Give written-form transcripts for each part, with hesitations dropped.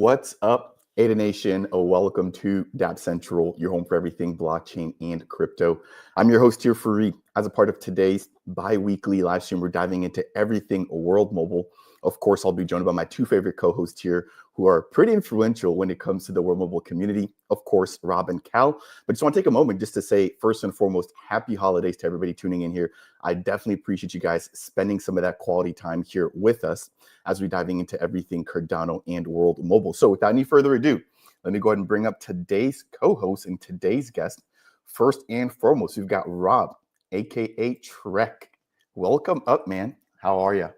What's up, Ada Nation? Welcome to Dap Central, your home for everything blockchain and crypto. I'm your host here, Fareed. As a part of today's bi-weekly live stream, we're diving into everything World Mobile. Of course, I'll be joined by my two favorite co-hosts here who are pretty influential when it comes to the World Mobile community. Of course, Rob and Cal. But just want to take a moment just to say, first and foremost, happy holidays to everybody tuning in here. I definitely appreciate you guys spending some of that quality time here with us as we're diving into everything Cardano and World Mobile. So without any further ado, let me go ahead and bring up today's co-host and today's guest. First and foremost, we've got Rob, aka Trek. Welcome up, man. How are you?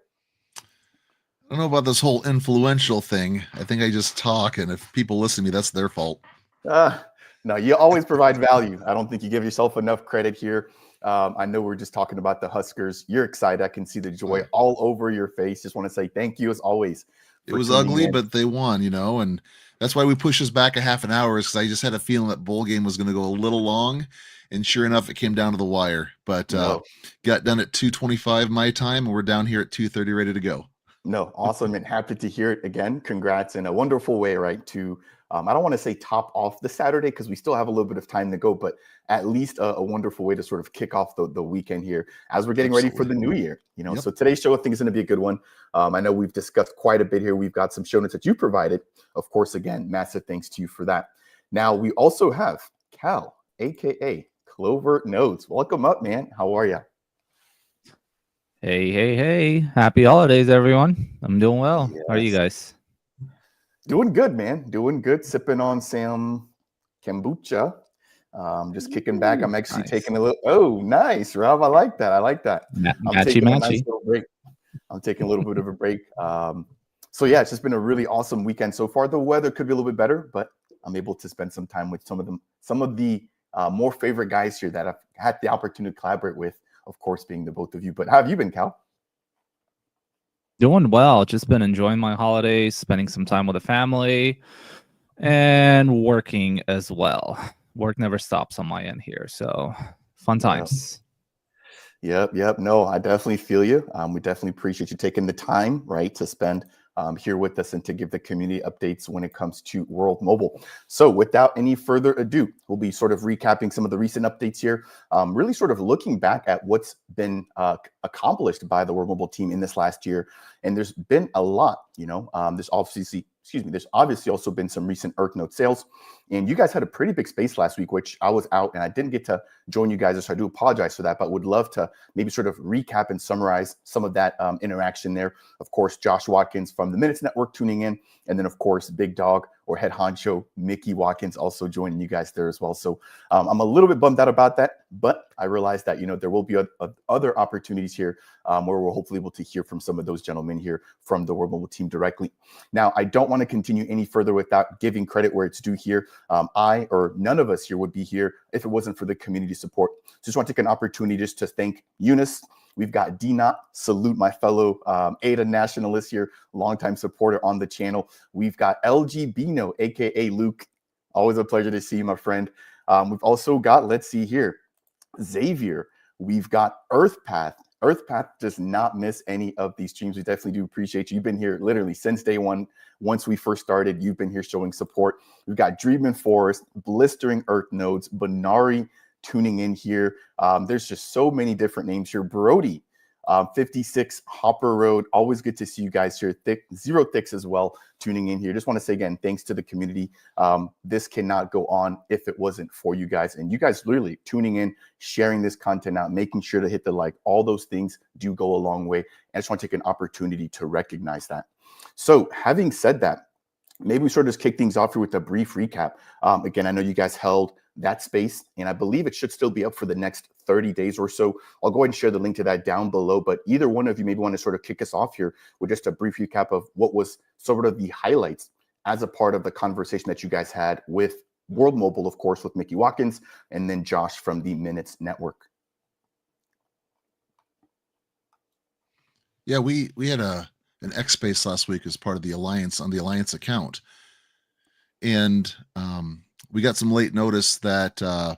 I don't know about this whole influential thing. I think I just talk, and if people listen to me, that's their fault. No, you always provide value. I don't think you give yourself enough credit here. I know we're just talking about the Huskers. You're excited. I can see the joy all over your face. Just want to say thank you as always. It was ugly, but they won, and that's why we pushed this back a half an hour, is because I just had a feeling that bowl game was going to go a little long, and sure enough, it came down to the wire. But got done at 2:25 my time, and we're down here at 2:30 ready to go. No, awesome, and happy to hear it again. Congrats in a wonderful way, right? To I don't want to say top off the Saturday because we still have a little bit of time to go, but at least a wonderful way to sort of kick off the weekend here as we're getting ready for the new year. Yep. So today's show, I think, is going to be a good one. I know we've discussed quite a bit here. We've got some show notes that you provided. Of course, again, massive thanks to you for that. Now, we also have Cal, aka Clover Nodes. Welcome up, man. How are you? Hey. Happy holidays, everyone. I'm doing well. Yes. How are you guys? Doing good, man. Doing good. Sipping on some kombucha. Just kicking back. I'm actually taking a little. Oh, nice, Rob. I like that. I'm taking a nice little break. I'm taking a little bit of a break. So yeah, it's just been a really awesome weekend so far. The weather could be a little bit better, but I'm able to spend some time with some of the more favorite guys here that I've had the opportunity to collaborate with. Of course, being the both of you. But how have you been, Cal? Doing well. Just been enjoying my holidays, spending some time with the family, and working as well. Work never stops on my end here, so fun times. Yep. No, I definitely feel you. We definitely appreciate you taking the time, right, to spend here with us and to give the community updates when it comes to World Mobile. So without any further ado, we'll be sort of recapping some of the recent updates here, really sort of looking back at what's been accomplished by the World Mobile team in this last year. And there's been a lot, there's obviously also been some recent AirNode sales. And you guys had a pretty big space last week, which I was out and I didn't get to join you guys. So I do apologize for that, but would love to maybe sort of recap and summarize some of that interaction there. Of course, Josh Watkins from the Minutes Network tuning in. And then, of course, Big Dog or Head Honcho, Mickey Watkins also joining you guys there as well. So I'm a little bit bummed out about that, but I realized that, there will be other opportunities here where we're hopefully able to hear from some of those gentlemen here from the World Mobile team directly. Now, I don't want to continue any further without giving credit where it's due here. I or none of us here would be here if it wasn't for the community support. Just want to take an opportunity just to thank Eunice. We've got D-Not, salute my fellow Ada nationalist here, longtime supporter on the channel. We've got LG Bino, aka Luke. Always a pleasure to see you, my friend. We've also got, let's see here, Xavier. We've got Earthpath. Earthpath does not miss any of these streams. We definitely do appreciate you. You've been here literally since day one. Once we first started, you've been here showing support. We've got Dreaming Forest, Blistering AirNodes, Benari tuning in here. There's just so many different names here. Brody, 56 Hopper Road. Always good to see you guys here. Zero Thicks as well tuning in here. Just want to say again, thanks to the community. This cannot go on if it wasn't for you guys. And you guys literally tuning in, sharing this content out, making sure to hit the like. All those things do go a long way. And I just want to take an opportunity to recognize that. So having said that, maybe we sort of just kick things off here with a brief recap. Again, I know you guys held that space, and I believe it should still be up for the next 30 days or so. I'll go ahead and share the link to that down below, but either one of you maybe want to sort of kick us off here with just a brief recap of what was sort of the highlights as a part of the conversation that you guys had with World Mobile, of course, with Mickey Watkins, and then Josh from the Minutes Network. Yeah, we had an X space last week as part of the Alliance on the Alliance account. And we got some late notice that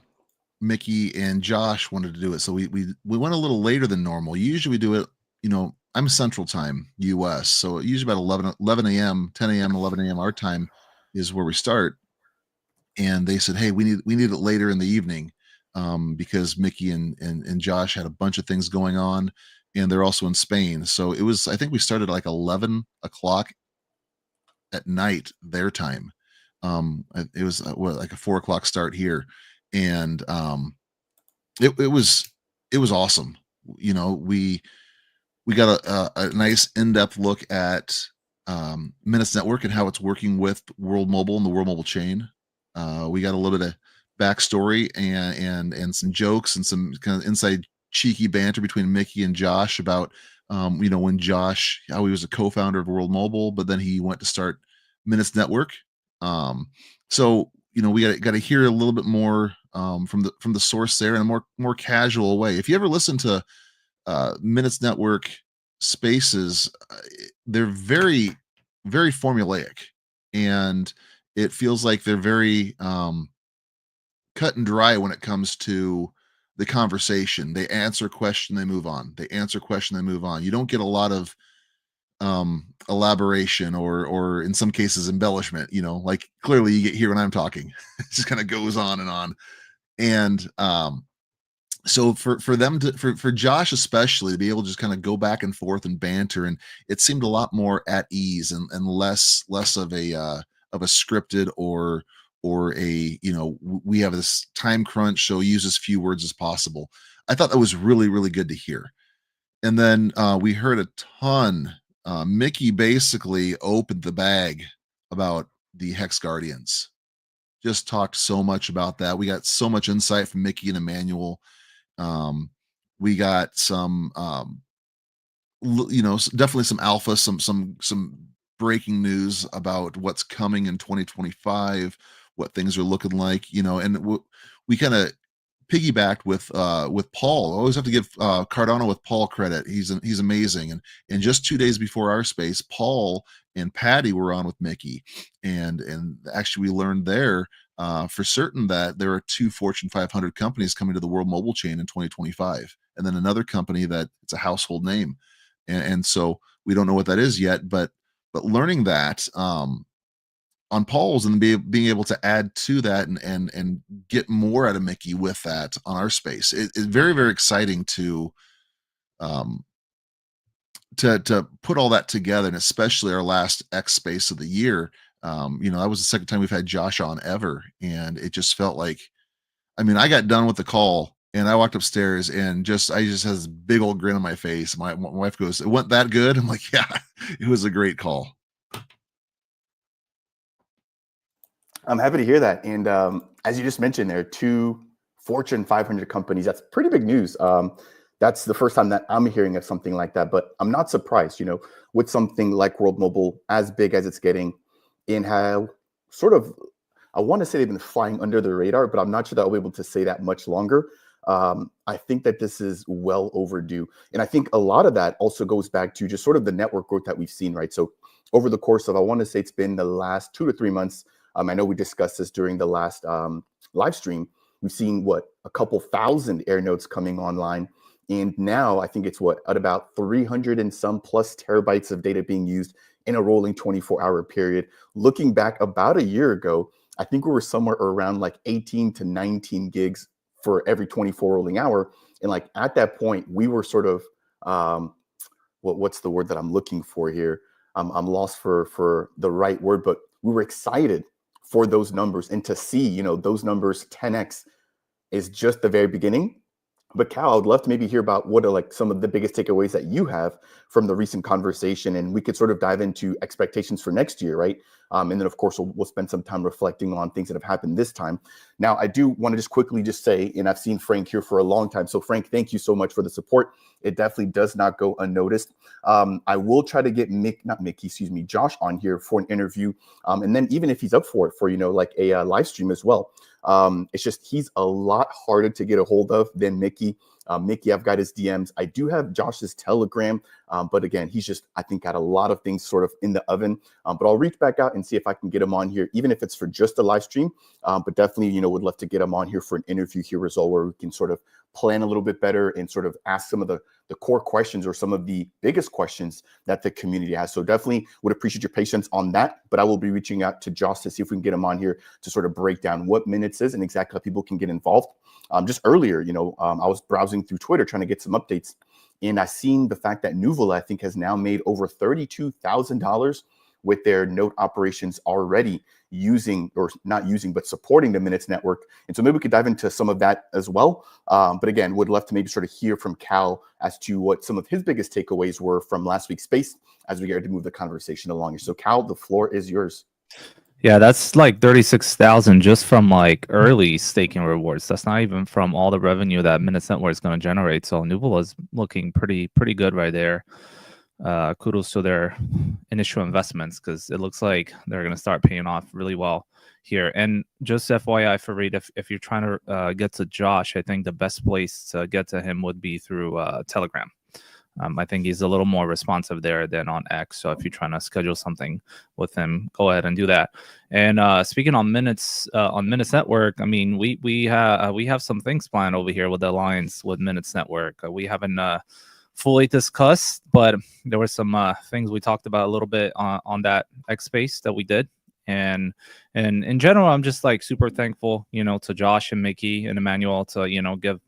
Mickey and Josh wanted to do it. So we went a little later than normal. Usually we do it, I'm Central Time, US. So usually about 11 a.m., 10 a.m., 11 a.m. our time, is where we start. And they said, hey, we need it later in the evening, because Mickey and Josh had a bunch of things going on, and they're also in Spain. So it was, I think we started like 11 o'clock at night their time. It was like a 4 o'clock start here, and it was awesome. You know, we got a nice in-depth look at Minutes Network and how it's working with World Mobile and the World Mobile chain. We got a little bit of backstory and some jokes and some kind of inside cheeky banter between Mickey and Josh about when Josh, how he was a co-founder of World Mobile, but then he went to start Minutes Network. So we got to hear a little bit more from the source there in a more casual way. If you ever listen to Minutes Network spaces, they're very, very formulaic, and it feels like they're very cut and dry when it comes to the conversation. They answer a question, they move on. They answer a question, they move on. You don't get a lot of elaboration or in some cases embellishment. Like clearly you get here when I'm talking. It just kind of goes on and on. And so for them for Josh especially to be able to just kind of go back and forth and banter, and it seemed a lot more at ease and less of a scripted or a we have this time crunch, so use as few words as possible. I thought that was really, really good to hear. And then we heard a ton. Mickey basically opened the bag about the Hex Guardians. Just talked so much about that. We got so much insight from Mickey and Emmanuel. We got some definitely some alpha, some breaking news about what's coming in 2025, what things are looking like, and we kind of piggybacked with Paul. I always have to give Cardano with Paul credit. He's amazing. And just 2 days before our space, Paul and Patty were on with Mickey, and actually we learned there for certain that there are 2 Fortune 500 companies coming to the World Mobile chain in 2025, and then another company that it's a household name, and so we don't know what that is yet, but learning that on Paul's and being able to add to that and get more out of Mickey with that on our space. It's very, very exciting to put all that together, and especially our last X space of the year. That was the second time we've had Josh on ever, and it just felt like, I got done with the call and I walked upstairs and I just had this big old grin on my face. My wife goes, "It went that good?" I'm like, "Yeah, it was a great call." I'm happy to hear that. And as you just mentioned, there are 2 Fortune 500 companies. That's pretty big news. That's the first time that I'm hearing of something like that, but I'm not surprised, with something like World Mobile as big as it's getting, and how sort of, I want to say they've been flying under the radar, but I'm not sure that I'll be able to say that much longer. I think that this is well overdue. And I think a lot of that also goes back to just sort of the network growth that we've seen, right? So over the course of, I want to say it's been the last 2 to 3 months, I know we discussed this during the last live stream. We've seen a couple thousand AirNodes coming online. And now I think it's at about 300 and some plus terabytes of data being used in a rolling 24-hour period. Looking back about a year ago, I think we were somewhere around like 18 to 19 gigs for every 24 rolling hour. And like at that point, we were sort of, what's the word that I'm looking for here? I'm lost for the right word, but we were excited for those numbers, and to see, those numbers 10x is just the very beginning. But Cal, I'd love to maybe hear about what are like some of the biggest takeaways that you have from the recent conversation, and we could sort of dive into expectations for next year, right? And then of course we'll spend some time reflecting on things that have happened this time. Now, I do want to just quickly say, and I've seen Frank here for a long time, so Frank, thank you so much for the support. It definitely does not go unnoticed. I will try to get Josh on here for an interview, and then even if he's up for it, for like a live stream as well. It's just he's a lot harder to get a hold of than Mickey. Mickey, I've got his DMs. I do have Josh's Telegram, but again, he's just, I think, got a lot of things sort of in the oven. But I'll reach back out and see if I can get him on here, even if it's for just a live stream. But definitely, would love to get him on here for an interview here as well, where we can sort of plan a little bit better and sort of ask some of the core questions or some of the biggest questions that the community has. So definitely would appreciate your patience on that. But I will be reaching out to Josh to see if we can get him on here to sort of break down what Minutes is and exactly how people can get involved. Just earlier, I was browsing through Twitter trying to get some updates, and I seen the fact that Nuvola, I think, has now made over $32,000 with their node operations already using, or not using, but supporting the Minutes network. And so maybe we could dive into some of that as well. But again, would love to maybe sort of hear from Cal as to what some of his biggest takeaways were from last week's space as we get ready to move the conversation along. So Cal, the floor is yours. Yeah, that's like 36,000 just from like early staking rewards. That's not even from all the revenue that Minutes Network is going to generate. So Nuvola is looking pretty good right there. Kudos to their initial investments, because it looks like they're going to start paying off really well here. And just FYI for Reed, if you're trying to get to Josh, I think the best place to get to him would be through Telegram. I think he's a little more responsive there than on X. So if you're trying to schedule something with him, go ahead and do that. And speaking on Minutes Network, I mean, we have some things planned over here with the alliance with Minutes Network. We haven't fully discussed, but there were some things we talked about a little bit on that X space that we did. And in general, I'm just like super thankful, to Josh and Mickey and Emmanuel to,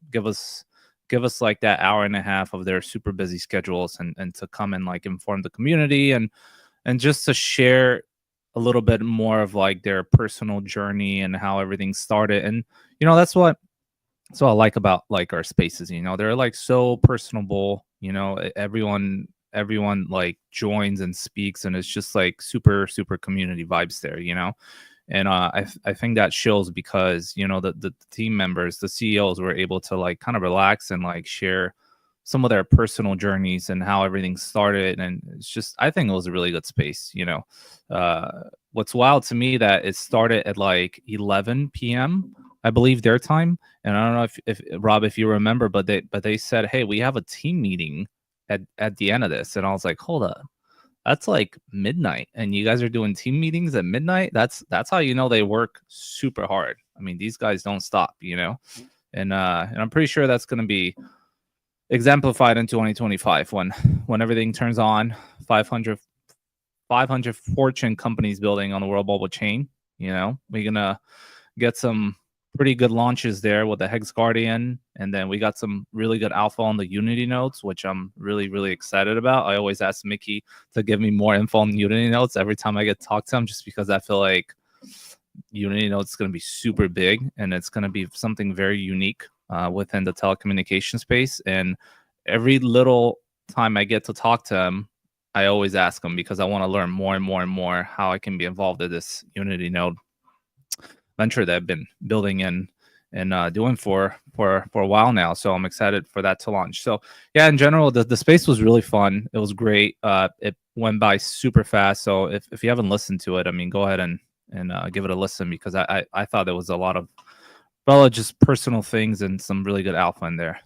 give us like that hour and a half of their super busy schedules and to come and like inform the community and just to share a little bit more of like their personal journey and how everything started. And, that's what I like about like our spaces, they're like so personable, everyone like joins and speaks, and it's just like super community vibes there, And I think that shows because, the team members, the CEOs were able to like kind of relax and like share some of their personal journeys and how everything started. And it's just, I think it was a really good space, What's wild to me that it started at like 11 p.m., I believe their time. And I don't know if Rob, if you remember, but they said, hey, we have a team meeting at the end of this. And I was like, hold up. That's like midnight, and you guys are doing team meetings at midnight. That's how they work super hard. I mean, these guys don't stop, and I'm pretty sure that's going to be exemplified in 2025 when everything turns on. 500 Fortune companies building on the World Mobile Chain. We're gonna get some pretty good launches there with the Hex Guardian, and then we got some really good alpha on the Unity nodes, which I'm really excited about. I always ask Mickey to give me more info on Unity nodes every time I get to talk to him, just because I feel like Unity nodes is going to be super big, and it's going to be something very unique within the telecommunication space. And every little time I get to talk to him, I always ask him, because I want to learn more and more how I can be involved in this Unity node venture that I've been building and doing for a while now. So I'm excited for that to launch. So yeah, in general, the space was really fun. It was great. It went by super fast. So if you haven't listened to it, I mean, go ahead and give it a listen, because I thought there was a lot of just personal things and some really good alpha in there.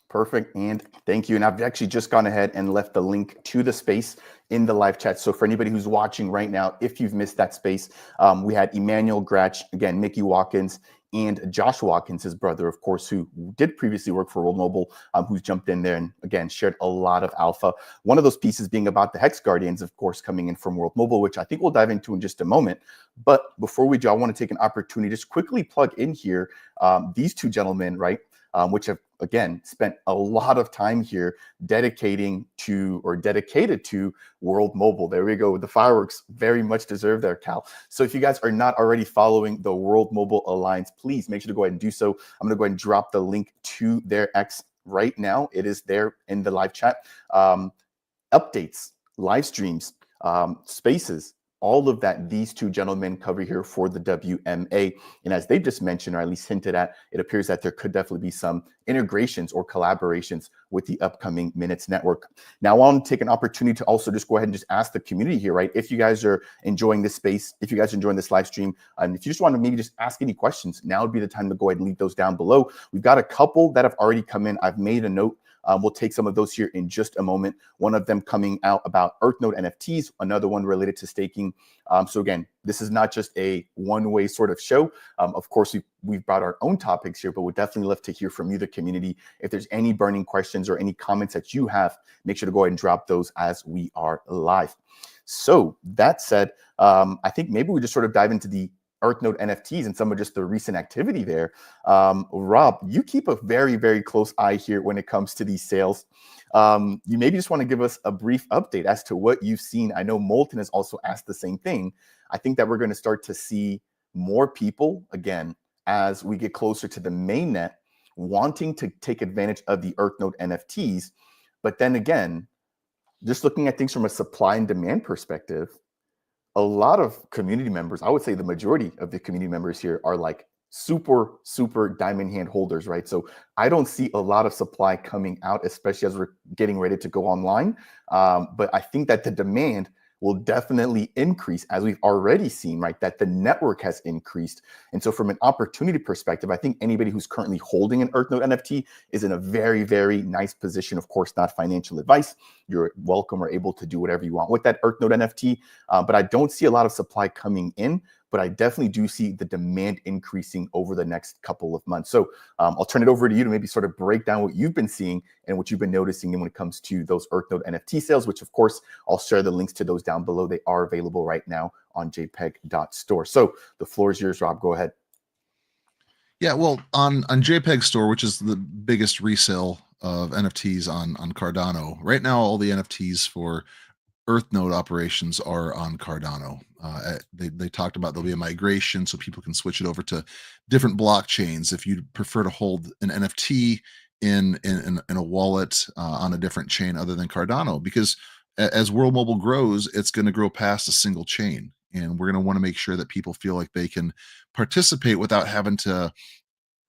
Perfect. And thank you. And I've actually just gone ahead and left the link to the space in the live chat. So for anybody who's watching right now, if you've missed that space, we had Emmanuel Gratch, again, Mickey Watkins, and Josh Watkins, his brother, of course, who did previously work for World Mobile, who's jumped in there and, again, shared a lot of alpha. One of those pieces being about the Hex Guardians, of course, coming in from World Mobile, which I think we'll dive into in just a moment. But before we do, I want to take an opportunity to just quickly plug in here these two gentlemen, right, which have, again, spent a lot of time here dedicated to World Mobile. There we go. The fireworks very much deserve there, Cal. So if you guys are not already following the World Mobile Alliance, please make sure to go ahead and do so. I'm going to go ahead and drop the link to their X right now. It is there in the live chat. Updates, live streams, spaces, all of that these two gentlemen cover here for the WMA. And as they just mentioned, or at least hinted at, it appears that there could definitely be some integrations or collaborations with the upcoming Minutes Network. Now, I want to take an opportunity to also just go ahead and just ask the community here, right? If you guys are enjoying this space, if you guys are enjoying this live stream, and if you just want to maybe just ask any questions, now would be the time to go ahead and leave those down below. We've got a couple that have already come in. I've made a note. We'll take some of those here in just a moment. One of them coming out about EarthNode NFTs, another one related to staking. So again, this is not just a one-way sort of show. Of course, we've brought our own topics here, but we'd definitely love to hear from you, the community. If there's any burning questions or any comments that you have, make sure to go ahead and drop those as we are live. So that said, I think maybe we just sort of dive into the EarthNode NFTs and some of just the recent activity there. Rob, you keep a very, very close eye here when it comes to these sales. You maybe just want to give us a brief update as to what you've seen. I know Molten has also asked the same thing. I think that we're going to start to see more people, again, as we get closer to the mainnet, wanting to take advantage of the EarthNode NFTs. But then again, just looking at things from a supply and demand perspective, a lot of community members, I would say the majority of the community members here are like super, super diamond hand holders, right? So I don't see a lot of supply coming out, especially as we're getting ready to go online. But I think that the demand will definitely increase, as we've already seen, right? That the network has increased. And so from an opportunity perspective, I think anybody who's currently holding an EarthNode NFT is in a very, very nice position. Of course, not financial advice. You're welcome or able to do whatever you want with that EarthNode NFT. But I don't see a lot of supply coming in, but I definitely do see the demand increasing over the next couple of months. So I'll turn it over to you to maybe sort of break down what you've been seeing and what you've been noticing when it comes to those EarthNode NFT sales, which of course, I'll share the links to those down below. They are available right now on jpeg.store. So the floor is yours, Rob. Go ahead. Yeah, well, on JPEG Store, which is the biggest resale of NFTs on Cardano, right now all the NFTs for EarthNode operations are on Cardano. They talked about there'll be a migration so people can switch it over to different blockchains if you prefer to hold an NFT in a wallet on a different chain other than Cardano, because as World Mobile grows, it's going to grow past a single chain, and we're going to want to make sure that people feel like they can participate without having to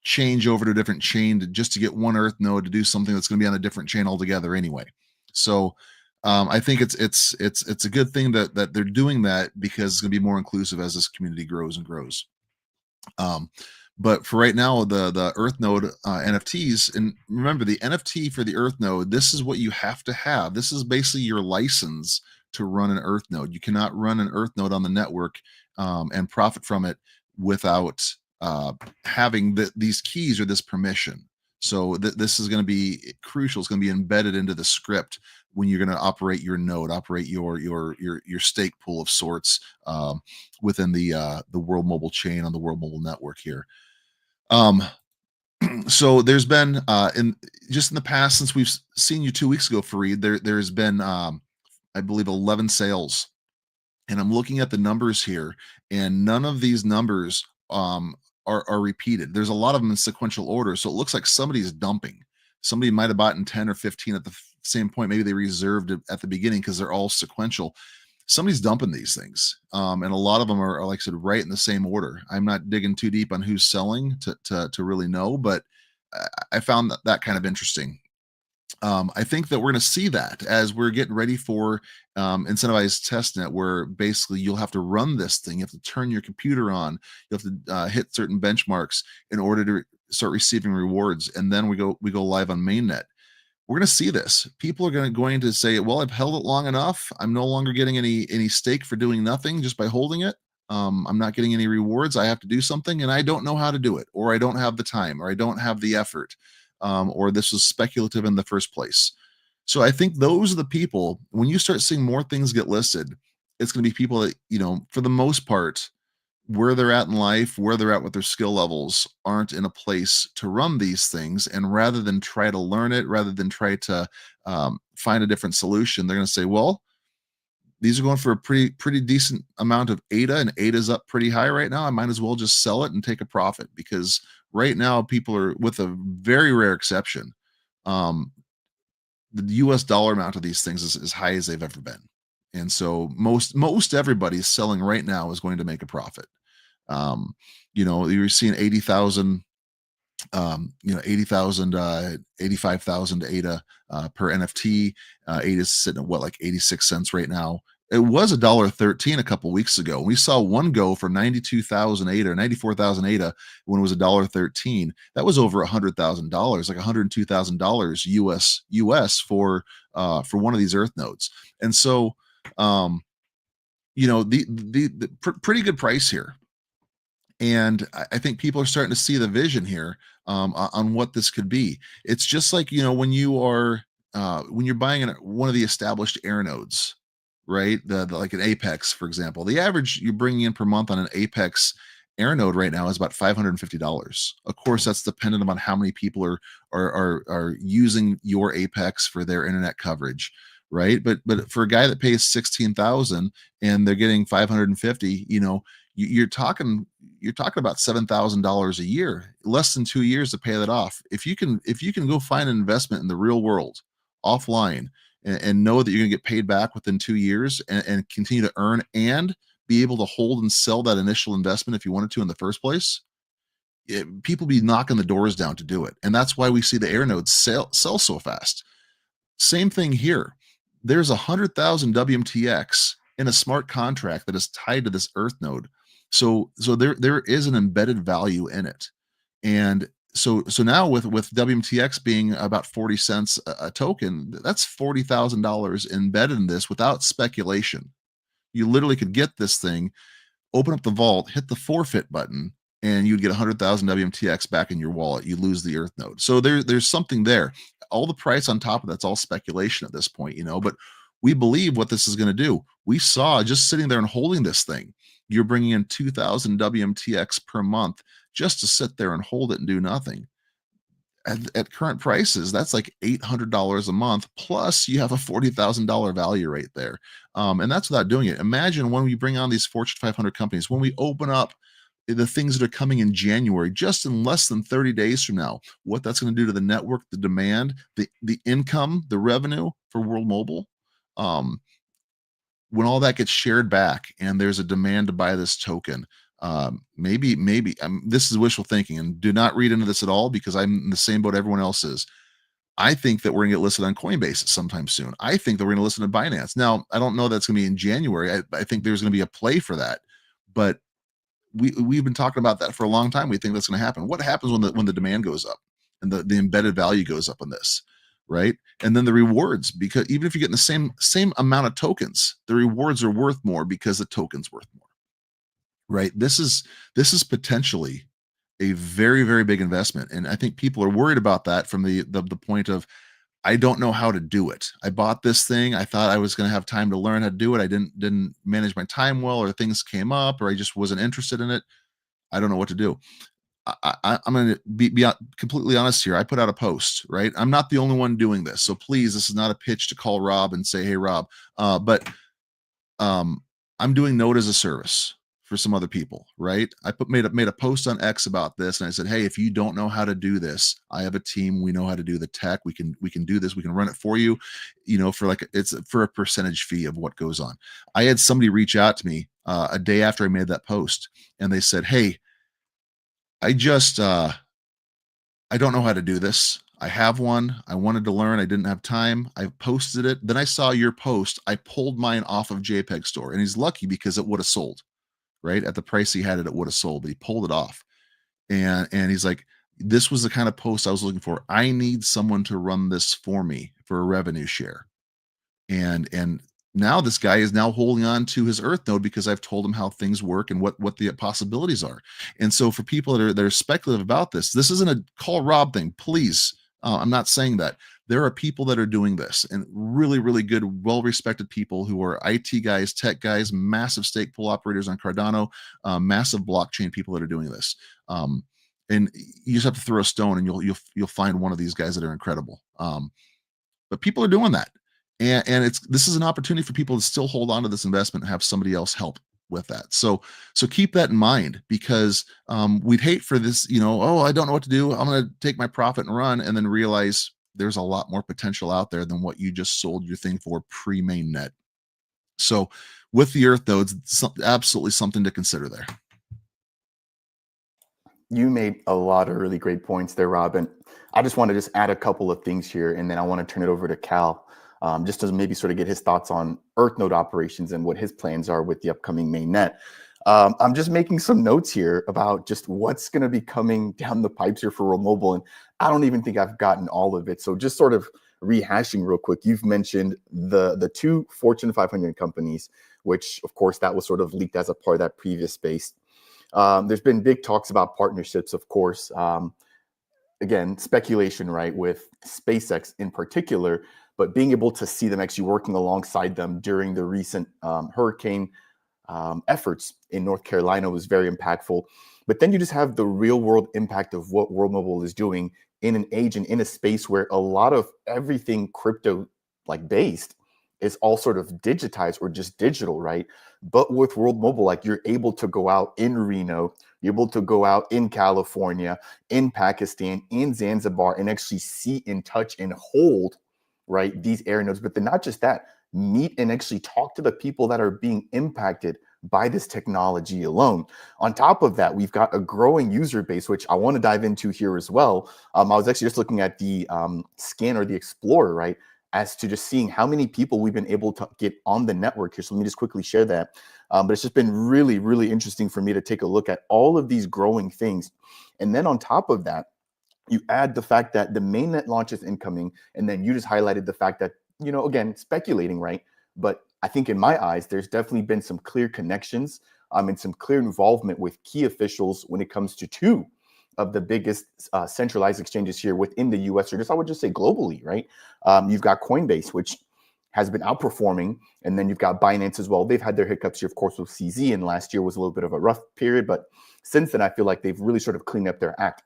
change over to a different chain just to get one EarthNode to do something that's going to be on a different chain altogether anyway. So I think it's a good thing that they're doing that, because it's going to be more inclusive as this community grows and grows. But for right now, the EarthNode NFTs, and remember the NFT for the EarthNode, this is what you have to have. This is basically your license to run an EarthNode. You cannot run an EarthNode on the network and profit from it without having these keys or this permission. So this is going to be crucial. It's going to be embedded into the script when you're going to operate your node, operate your stake pool of sorts within the World Mobile chain on the World Mobile network here. So there's been in the past, since we've seen you 2 weeks ago, Fareed, there's been I believe 11 sales, and I'm looking at the numbers here, and none of these numbers are repeated. There's a lot of them in sequential order, so it looks like somebody's dumping. Somebody might have bought in 10 or 15 at the same point. Maybe they reserved it at the beginning because they're all sequential. Somebody's dumping these things, and a lot of them are, like I said, right in the same order. I'm not digging too deep on who's selling to really know, but I found that kind of interesting. I think that we're going to see that as we're getting ready for incentivized testnet, where basically you'll have to run this thing. You have to turn your computer on. You have to hit certain benchmarks in order to start receiving rewards, and then we go live on mainnet. We're going to see this. People are going to say, well, I've held it long enough. I'm no longer getting any stake for doing nothing just by holding it. I'm not getting any rewards. I have to do something, and I don't know how to do it, or I don't have the time, or I don't have the effort, or this was speculative in the first place. So I think those are the people, when you start seeing more things get listed, it's going to be people that, for the most part, where they're at in life, where they're at with their skill levels, aren't in a place to run these things. And rather than try to learn it, rather than try to find a different solution, they're going to say, well, these are going for a pretty decent amount of ADA, and ADA's up pretty high right now. I might as well just sell it and take a profit, because right now people are, with a very rare exception, the US dollar amount of these things is as high as they've ever been. And so most everybody selling right now is going to make a profit. You're seeing 80,000, 80,000, 85,000 ADA per NFT. ADA is sitting at what, like 86 cents right now. It was $1.13 a couple weeks ago. We saw one go for 92,000 ADA or 94,000 ADA when it was $1.13. That was over $100,000, like $102,000 US for one of these Earth nodes. And so, pretty good price here. And I think people are starting to see the vision here on what this could be. It's just like, when you're buying one of the established AirNodes, right? The like an Apex, for example, the average you're bringing in per month on an Apex AirNode right now is about $550. Of course, that's dependent on how many people are using your Apex for their internet coverage, right? But for a guy that pays 16,000 and they're getting 550, you're talking about $7,000 a year, less than 2 years to pay that off. If you can go find an investment in the real world offline and know that you're going to get paid back within 2 years and continue to earn and be able to hold and sell that initial investment if you wanted to in the first place, people be knocking the doors down to do it. And that's why we see the AirNodes sell so fast. Same thing here. There's 100,000 WMTX in a smart contract that is tied to this Earth node. So there is an embedded value in it. And so now with WMTX being about 40 cents a token, that's $40,000 embedded in this without speculation. You literally could get this thing, open up the vault, hit the forfeit button, and you'd get 100,000 WMTX back in your wallet. You lose the Earth node. So there's something there. All the price on top of that's all speculation at this point, but we believe what this is going to do. We saw just sitting there and holding this thing, you're bringing in 2,000 WMTX per month just to sit there and hold it and do nothing. At current prices, that's like $800 a month. Plus, you have a $40,000 value right there. And that's without doing it. Imagine when we bring on these Fortune 500 companies, when we open up the things that are coming in January, just in less than 30 days from now, what that's going to do to the network, the demand, the income, the revenue for World Mobile. When all that gets shared back and there's a demand to buy this token, maybe this is wishful thinking, and do not read into this at all because I'm in the same boat everyone else is. I think that we're going to get listed on Coinbase sometime soon. I think that we're going to listen to Binance. Now, I don't know that's going to be in January. I think there's going to be a play for that, but we've been talking about that for a long time. We think that's going to happen. What happens when the demand goes up and the embedded value goes up on this, right? And then the rewards, because even if you're getting the same amount of tokens, the rewards are worth more because the token's worth more, right? This is potentially a very, very big investment. And I think people are worried about that from the point of, I don't know how to do it. I bought this thing. I thought I was going to have time to learn how to do it. I didn't manage my time well, or things came up, or I just wasn't interested in it. I don't know what to do. I'm going to be completely honest here. I put out a post, right? I'm not the only one doing this. So please, this is not a pitch to call Rob and say, hey, Rob, but I'm doing Node as a service for some other people, right? I made a post on X about this, and I said, hey, if you don't know how to do this, I have a team. We know how to do the tech. We can do this. We can run it for you, it's for a percentage fee of what goes on. I had somebody reach out to me a day after I made that post, and they said, hey, I don't know how to do this. I have one. I wanted to learn. I didn't have time. I posted it. Then I saw your post. I pulled mine off of JPEG Store, and he's lucky because it would have sold. Right at the price he had it would have sold, but he pulled it off. And he's like, this was the kind of post I was looking for. I need someone to run this for me for a revenue share. And now this guy is now holding on to his Earth node because I've told him how things work and what the possibilities are. And so for people that are speculative about this isn't a call Rob thing. Please, I'm not saying that. There are people that are doing this, and really, really good, well-respected people who are IT guys, tech guys, massive stake pool operators on Cardano, massive blockchain people that are doing this. And you just have to throw a stone, and you'll find one of these guys that are incredible. But people are doing that, and this is an opportunity for people to still hold on to this investment and have somebody else help with that. So keep that in mind, because we'd hate for this. I don't know what to do. I'm going to take my profit and run, and then realize there's a lot more potential out there than what you just sold your thing for pre-mainnet. So with the Earth nodes, absolutely something to consider there. You made a lot of really great points there, Robin. I just want to just add a couple of things here, and then I want to turn it over to Cal, just to maybe sort of get his thoughts on EarthNode operations and what his plans are with the upcoming mainnet. I'm just making some notes here about just what's going to be coming down the pipes here for World Mobile, and I don't even think I've gotten all of it. So just sort of rehashing real quick, you've mentioned the two Fortune 500 companies, which of course that was sort of leaked as a part of that previous space. There's been big talks about partnerships, of course. Again, speculation, right, with SpaceX in particular, but being able to see them actually working alongside them during the recent hurricane efforts in North Carolina was very impactful. But then you just have the real world impact of what World Mobile is doing in an age and in a space where a lot of everything crypto like based is all sort of digitized or just digital, right? But with World Mobile, like you're able to go out in Reno, you're able to go out in California, in Pakistan, in Zanzibar, and actually see and touch and hold, right, these AirNodes. But then not just that, meet and actually talk to the people that are being impacted by this technology alone. On top of that, we've got a growing user base, which I want to dive into here as well. I was actually just looking at the scan or the Explorer, right, as to just seeing how many people we've been able to get on the network here. So let me just quickly share that. But it's just been really, really interesting for me to take a look at all of these growing things. And then on top of that, you add the fact that the mainnet launch is incoming, and then you just highlighted the fact that, you know, again, speculating, right? But I think in my eyes, there's definitely been some clear connections and some clear involvement with key officials when it comes to two of the biggest centralized exchanges here within the US, or just I would just say globally, right? You've got Coinbase, which has been outperforming, and then you've got Binance as well. They've had their hiccups here, of course, with CZ, and last year was a little bit of a rough period, but since then, I feel like they've really sort of cleaned up their act.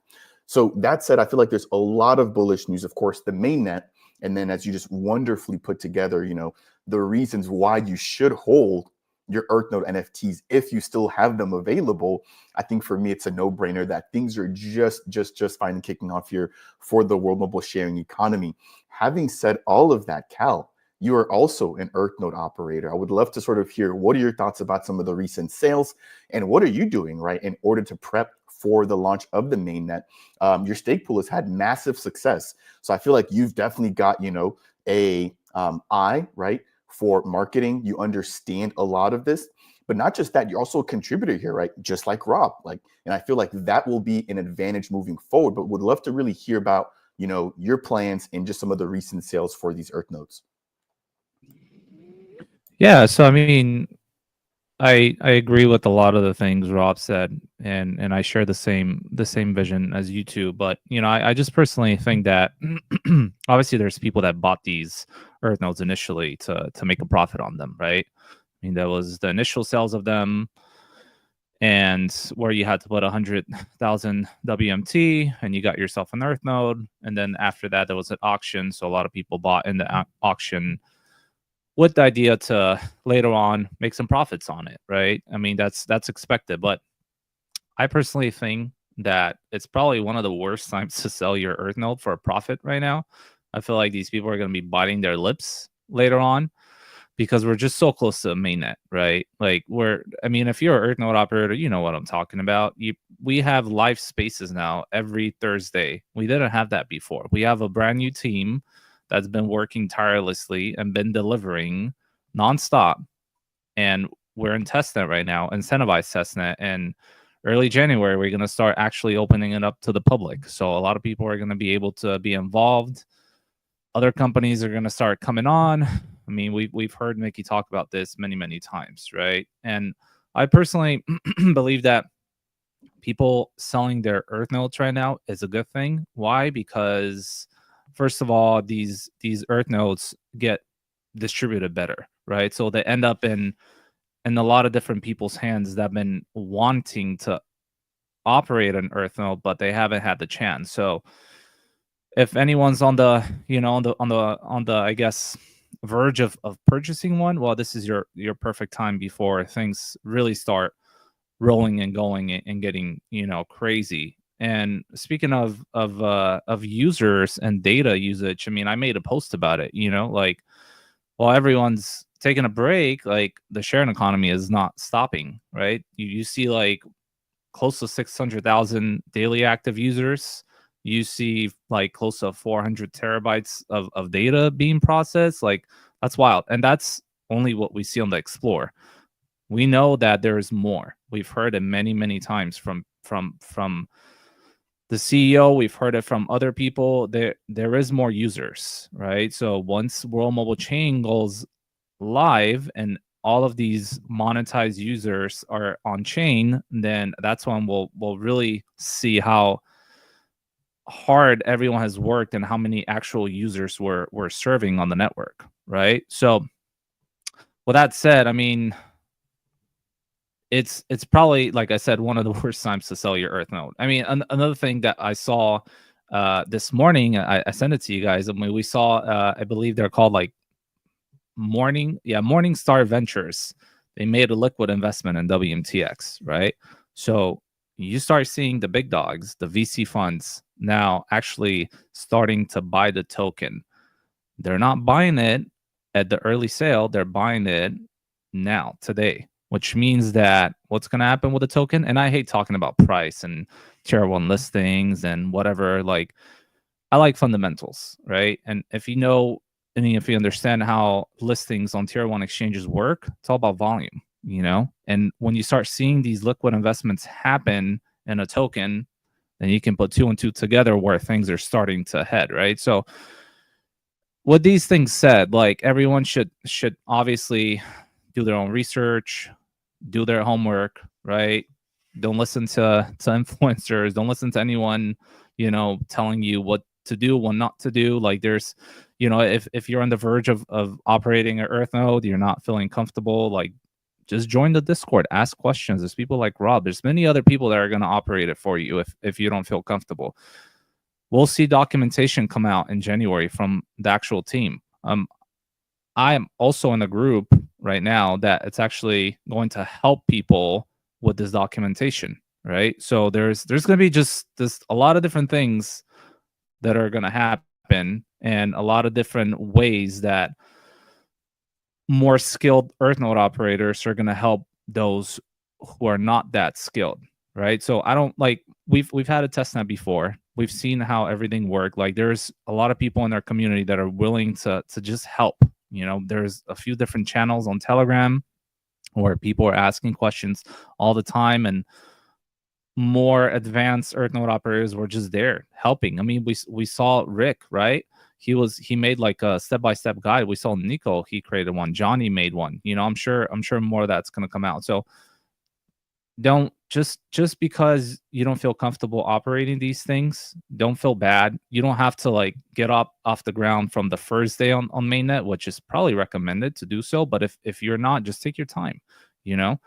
So that said, I feel like there's a lot of bullish news, of course, the mainnet, and then as you just wonderfully put together, you know, the reasons why you should hold your EarthNode NFTs if you still have them available. I think for me, it's a no-brainer that things are just finally kicking off here for the World Mobile sharing economy. Having said all of that, Cal, you are also an EarthNode operator. I would love to sort of hear what are your thoughts about some of the recent sales and what are you doing, right, in order to prep for the launch of the mainnet. Your stake pool has had massive success. So I feel like you've definitely got, you know, a eye, right, for marketing. You understand a lot of this, but not just that, you're also a contributor here, right? Just like Rob, like, and I feel like that will be an advantage moving forward, but would love to really hear about, you know, your plans and just some of the recent sales for these EarthNodes. Yeah, so I mean, I agree with a lot of the things Rob said, and I share the same vision as you two. But you know, I just personally think that obviously there's people that bought these Earth nodes initially to make a profit on them, right? I mean, there was the initial sales of them, and where you had to put 100,000 WMT, and you got yourself an Earth node, and then after that there was an auction, so a lot of people bought in the auction with the idea to later on make some profits on it, right? I mean, that's expected, but I personally think that it's probably one of the worst times to sell your Earth node for a profit right now. I feel like these people are going to be biting their lips later on because we're just so close to the mainnet, right? Like I mean, if you're an Earth node operator, you know what I'm talking about. We have live spaces now every Thursday. We didn't have that before. We have a brand new team that's been working tirelessly and been delivering nonstop. And we're in testnet right now, incentivized testnet. And early January, we're going to start actually opening it up to the public. So a lot of people are going to be able to be involved. Other companies are going to start coming on. I mean, we've heard Mickey talk about this many times, right? And I personally believe that people selling their Earth nodes right now is a good thing. Why? Because first of all, these Earth nodes get distributed better, right? So they end up in a lot of different people's hands that have been wanting to operate an Earth node, but they haven't had the chance. So if anyone's on the, you know, on the I guess verge of purchasing one, well, this is your perfect time before things really start rolling and going and getting, you know, crazy. And speaking of users and data usage, I mean, I made a post about it, you know, like, well, everyone's taking a break, like the sharing economy is not stopping, right? You see like close to 600,000 daily active users. You see like close to 400 terabytes of data being processed. Like that's wild. And that's only what we see on the Explore. We know that there is more. We've heard it many, many times from the CEO. We've heard it from other people. There is more users, right? So once World Mobile Chain goes live and all of these monetized users are on chain, then that's when we'll really see how hard everyone has worked and how many actual users we're serving on the network, right? So with that said, I mean, it's probably, like I said, one of the worst times to sell your EarthNode. I mean, another thing that I saw this morning, I sent it to you guys. I mean, we saw, I believe they're called like Morningstar Ventures. They made a liquid investment in WMTX, right? So you start seeing the big dogs, the VC funds, now actually starting to buy the token. They're not buying it at the early sale, they're buying it now, today, which means that what's going to happen with the token, and I hate talking about price and tier one listings and whatever, like I like fundamentals, right? And if you know, and if you understand how listings on tier one exchanges work, it's all about volume, you know? And when you start seeing these liquid investments happen in a token, then you can put two and two together where things are starting to head, right? So with these things said, like everyone should obviously do their own research, do their homework, right? Don't listen to influencers, don't listen to anyone, you know, telling you what to do, what not to do. Like there's, you know, if you're on the verge of operating an EarthNode, you're not feeling comfortable, like just join the Discord, ask questions. There's people like Rob. There's many other people that are going to operate it for you if you don't feel comfortable. We'll see documentation come out in January from the actual team. I am also in a group right now that it's actually going to help people with this documentation, right? So there's going to be just this a lot of different things that are going to happen and a lot of different ways that more skilled EarthNode operators are going to help those who are not that skilled, right? So I don't like we've had a testnet before. We've seen how everything worked. Like there's a lot of people in our community that are willing to just help. You know, there's a few different channels on Telegram where people are asking questions all the time, and more advanced EarthNode operators were just there helping. I mean, we saw Rick, right? He made like a step-by-step guide. We saw Nico, he created one. Johnny made one. You know, I'm sure more of that's gonna come out. So don't just because you don't feel comfortable operating these things, don't feel bad. You don't have to like get up off the ground from the first day on mainnet, which is probably recommended to do so. But if you're not, just take your time, you know,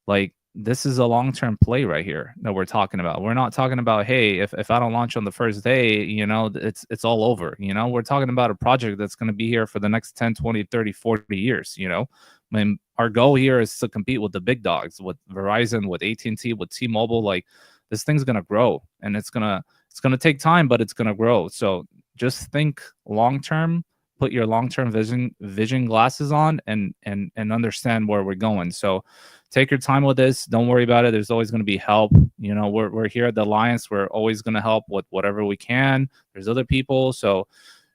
like this is a long-term play right here that we're talking about. We're not talking about, hey, if I don't launch on the first day, you know, it's all over. You know, we're talking about a project that's going to be here for the next 10, 20, 30, 40 years, you know. I mean, our goal here is to compete with the big dogs, with Verizon, with AT&T, with T-Mobile. Like this thing's going to grow, and it's going to take time, but it's going to grow. So just think long-term, put your long-term vision glasses on, and understand where we're going. So take your time with this. Don't worry about it. There's always going to be help. You know, we're here at the Alliance. We're always going to help with whatever we can. There's other people. So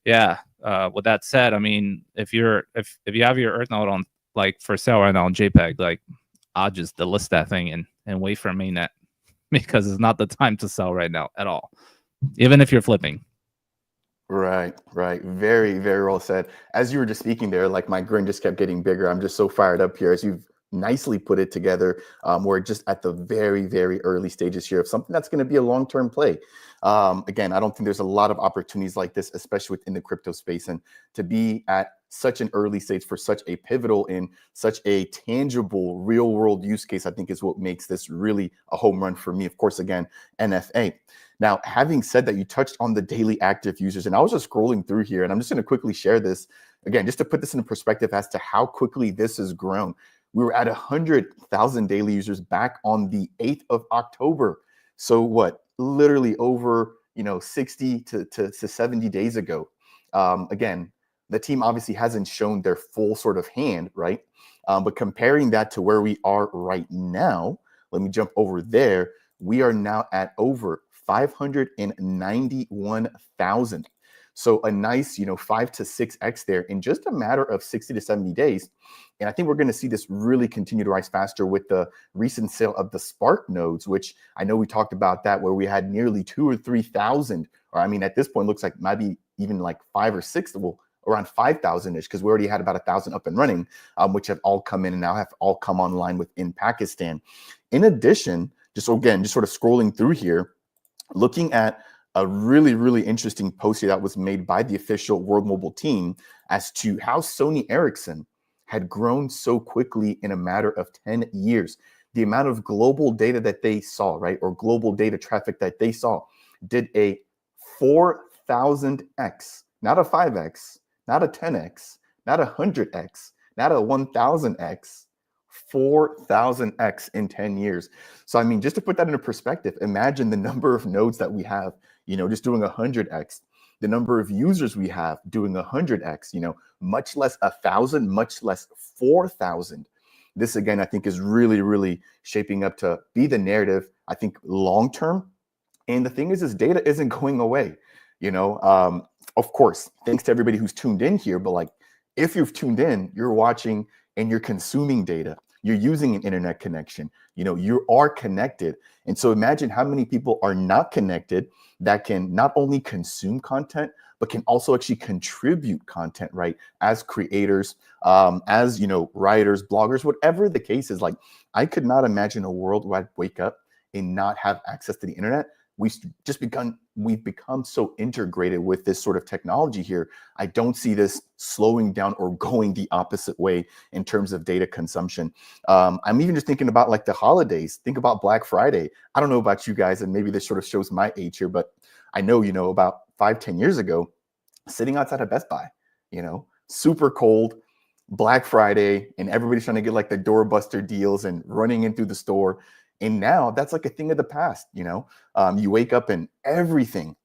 yeah, with that said, I mean, if you have your EarthNode on like for sale right now on JPEG, like I'll just delist that thing and wait for mainnet because it's not the time to sell right now at all, even if you're flipping. Right. Very, very well said. As you were just speaking there, like my grin just kept getting bigger. I'm just so fired up here as you've nicely put it together. We're just at the very, very early stages here of something that's going to be a long-term play. Again, I don't think there's a lot of opportunities like this, especially within the crypto space, and to be at such an early stage for such a pivotal in such a tangible real world use case, I think is what makes this really a home run for me. Of course, again, NFA. Now, having said that, you touched on the daily active users, and I was just scrolling through here, and I'm just going to quickly share this again, just to put this in perspective as to how quickly this has grown. We were at 100,000 daily users back on the 8th of October. So what, literally over, 60 to 70 days ago. Again, the team obviously hasn't shown their full sort of hand, right? But comparing that to where we are right now, let me jump over there. We are now at over 591,000. So a nice, 5 to 6x there in just a matter of 60 to 70 days. And I think we're going to see this really continue to rise faster with the recent sale of the Spark nodes, which I know we talked about that, where we had nearly 2,000 or 3,000, or I mean, at this point, looks like maybe even like 5 or 6, well, around 5,000-ish, because we already had about 1,000 up and running, which have all come in and now have all come online within Pakistan. In addition, just sort of scrolling through here, looking at a really, really interesting post here that was made by the official World Mobile team as to how Sony Ericsson had grown so quickly in a matter of 10 years. The amount of global data that they saw, right, or global data traffic that they saw did a 4,000x, not a 5x, not a 10x, not a 100x, not a 1,000x, 4,000x in 10 years. So, I mean, just to put that into perspective, imagine the number of nodes that we have, just doing 100x, the number of users we have doing 100x, much less 1,000, much less 4,000. This, again, I think is really, really shaping up to be the narrative, I think, long-term. And the thing is data isn't going away, of course, thanks to everybody who's tuned in here. But like, if you've tuned in, you're watching and you're consuming data. You're using an internet connection. You are connected. And so imagine how many people are not connected that can not only consume content, but can also actually contribute content, right? As creators, as, writers, bloggers, whatever the case is. Like, I could not imagine a world where I'd wake up and not have access to the internet. We've become so integrated with this sort of technology here. I don't see this slowing down or going the opposite way in terms of data consumption. I'm even just thinking about like the holidays. Think about Black Friday. I don't know about you guys, and maybe this sort of shows my age here, but I know, about 5-10 years ago, sitting outside of Best Buy, super cold, Black Friday, and everybody's trying to get like the doorbuster deals and running in through the store. And now that's like a thing of the past, you wake up and everything,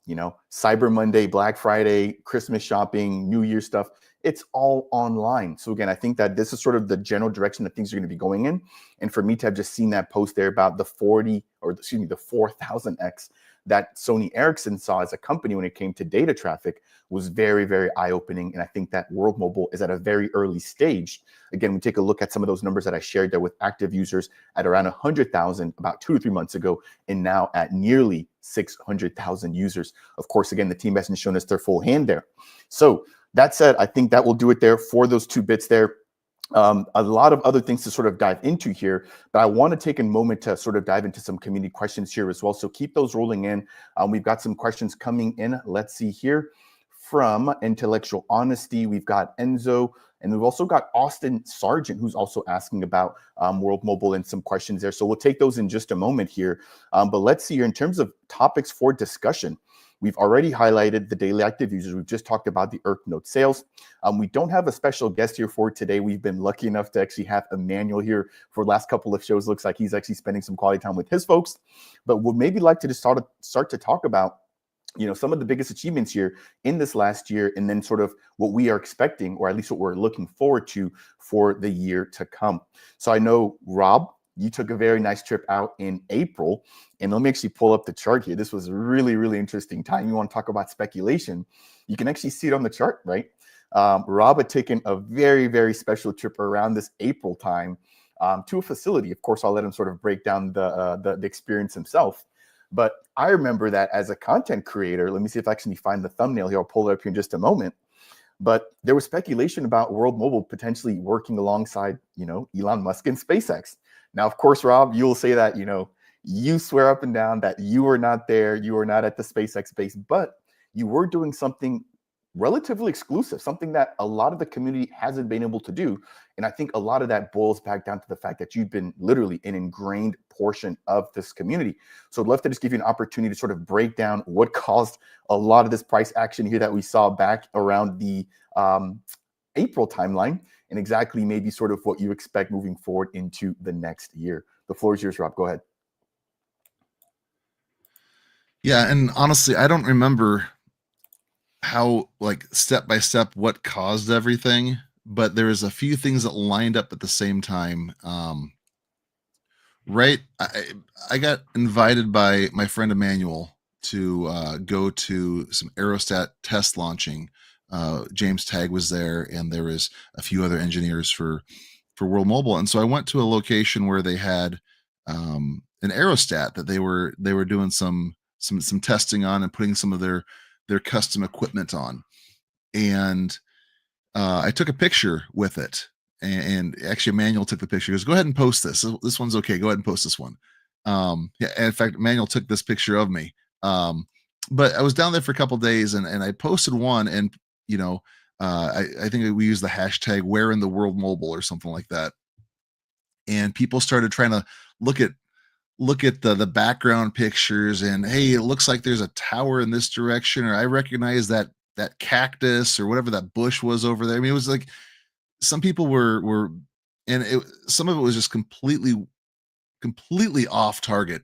Cyber Monday, Black Friday, Christmas shopping, New Year stuff, it's all online. So again, I think that this is sort of the general direction that things are going to be going in. And for me to have just seen that post there about the 4,000x that Sony Ericsson saw as a company when it came to data traffic was very, very eye-opening. And I think that World Mobile is at a very early stage. Again, we take a look at some of those numbers that I shared there with active users at around 100,000 about 2 to 3 months ago, and now at nearly 600,000 users. Of course, again, the team hasn't shown us their full hand there. So that said, I think that will do it there for those 2 bits there. A lot of other things to sort of dive into here, but I want to take a moment to sort of dive into some community questions here as well. So keep those rolling in. We've got some questions coming in. Let's see here. From Intellectual Honesty, we've got Enzo, and we've also got Austin Sargent, who's also asking about World Mobile and some questions there. So we'll take those in just a moment here. But let's see here in terms of topics for discussion. We've already highlighted the daily active users. We've just talked about the AirNode sales. We don't have a special guest here for today. We've been lucky enough to actually have Emmanuel here for the last couple of shows. Looks like he's actually spending some quality time with his folks. But would maybe like to just start to talk about some of the biggest achievements here in this last year, and then sort of what we are expecting, or at least what we're looking forward to for the year to come. So I know, Rob, you took a very nice trip out in April, and let me actually pull up the chart here. This was a really, really interesting time. You want to talk about speculation? You can actually see it on the chart, right? Rob had taken a very, very special trip around this April time to a facility. Of course, I'll let him sort of break down the experience himself. But I remember that as a content creator, let me see if I actually find the thumbnail here. I'll pull it up here in just a moment. But there was speculation about World Mobile potentially working alongside, Elon Musk and SpaceX. Now, of course, Rob, you'll say that, you swear up and down that you were not there, you were not at the SpaceX base, but you were doing something relatively exclusive, something that a lot of the community hasn't been able to do. And I think a lot of that boils back down to the fact that you've been literally an ingrained portion of this community. So I'd love to just give you an opportunity to sort of break down what caused a lot of this price action here that we saw back around the April timeline, and exactly maybe sort of what you expect moving forward into the next year. The floor is yours, Rob. Go ahead. Yeah, and honestly, I don't remember how like step by step what caused everything, but there was a few things that lined up at the same time. Right, I got invited by my friend Emmanuel to go to some aerostat test launching. James Tagg was there, and there was a few other engineers for World Mobile, and so I went to a location where they had an aerostat that they were doing some testing on and putting some of their custom equipment on, and I took a picture with it, and actually Emmanuel took the picture. He goes, "Go ahead and post this. This one's okay. Go ahead and post this one." Yeah, and in fact, Emmanuel took this picture of me. But I was down there for a couple days, and I posted one, and you know, I think we used the hashtag "Where in the World Mobile" or something like that, and people started trying to look at the background pictures, and hey, it looks like there's a tower in this direction, or I recognize that cactus or whatever that bush was over there. I mean, it was like some people were and some of it was just completely off target,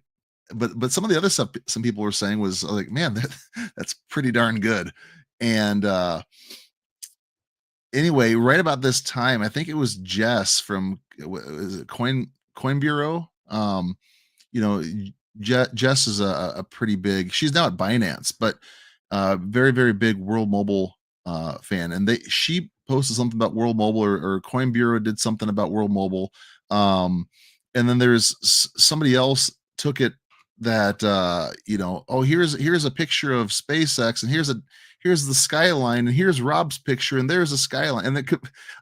but some of the other stuff some people were saying was like, man, that's pretty darn good. And anyway, right about this time, I think it was Jess from is it Coin Bureau. You know, Jess is a pretty big, she's now at Binance, but very, very big World Mobile fan. And she posted something about World Mobile, or Coin Bureau did something about World Mobile. And then there's somebody else took it that, oh, here's a picture of SpaceX, and here's the skyline, and here's Rob's picture, and there's a skyline. And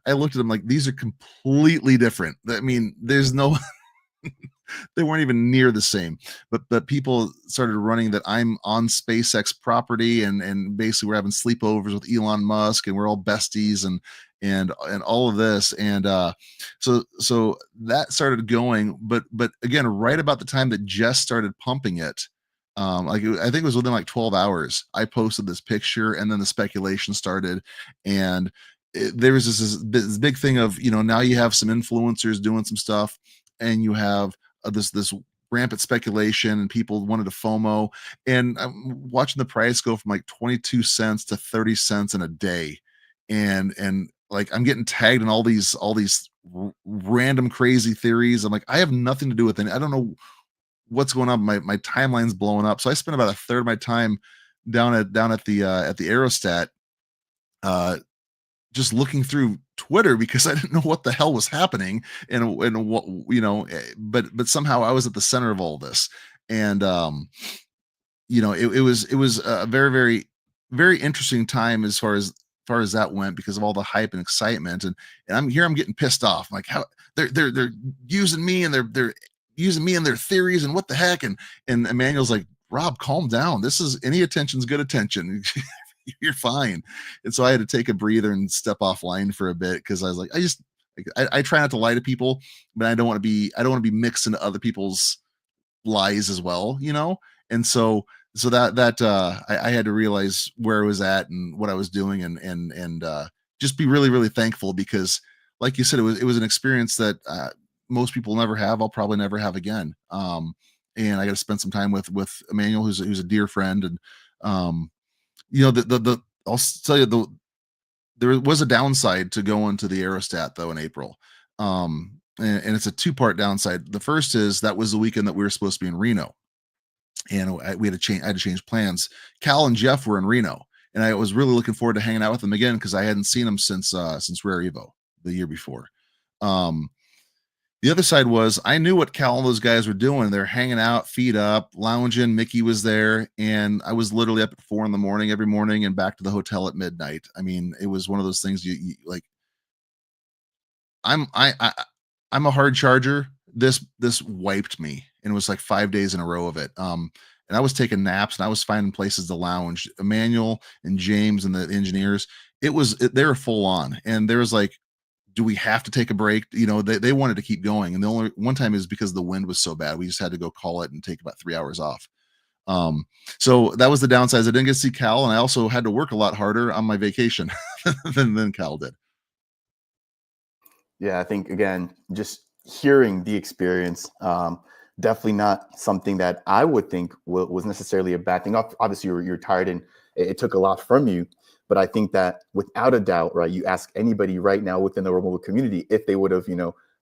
I looked at them like, these are completely different. I mean, there's no they weren't even near the same, but people started running that I'm on SpaceX property, and basically we're having sleepovers with Elon Musk, and we're all besties, and all of this. And so that started going, but again, right about the time that Jess started pumping it, I think it was within like 12 hours, I posted this picture, and then the speculation started. And there was this big thing of, now you have some influencers doing some stuff, and you have this rampant speculation, and people wanted to FOMO. And I'm watching the price go from like 22 cents to 30 cents in a day. And like, I'm getting tagged in all these random crazy theories. I'm like, I have nothing to do with it. I don't know what's going on. My timeline's blowing up. So I spent about a third of my time down at the aerostat, just looking through Twitter, because I didn't know what the hell was happening, and what, but somehow I was at the center of all this. And it was a very, very, very interesting time as far as that went, because of all the hype and excitement. And I'm getting pissed off. I'm like, how they're using me, and they're using me in their theories, and what the heck. And Emmanuel's like, Rob, calm down. This is, any attention's good attention. You're fine. And so I had to take a breather and step offline for a bit, because I was like, I try not to lie to people, but I don't want to be mixed into other people's lies as well, And so I had to realize where I was at and what I was doing, and just be really, really thankful, because like you said, it was an experience that most people never have. I'll probably never have again. And I got to spend some time with Emmanuel, who's a dear friend. And I'll tell you, there was a downside to going to the aerostat though in April. And it's a two-part downside. The first is that was the weekend that we were supposed to be in Reno, and I had to change plans. Cal and Jeff were in Reno, and I was really looking forward to hanging out with them again, because I hadn't seen them since Rare Evo the year before. The other side was, I knew what Cal and those guys were doing. They're hanging out, feet up, lounging. Mickey was there, and I was literally up at 4 a.m. every morning, and back to the hotel at midnight. I mean, it was one of those things you like. I'm a hard charger. This wiped me, and it was like 5 days in a row of it. And I was taking naps, and I was finding places to lounge. Emmanuel and James and the engineers, they were full on, and there was like, do we have to take a break? They wanted to keep going. And the only one time is because the wind was so bad, we just had to go call it and take about 3 hours off. So that was the downside. I didn't get to see Cal, and I also had to work a lot harder on my vacation than Cal did. Yeah, I think, again, just hearing the experience, definitely not something that I would think was necessarily a bad thing. Obviously, you're tired and it took a lot from you. But I think that without a doubt, right, you ask anybody right now within the world mobile community if they would have,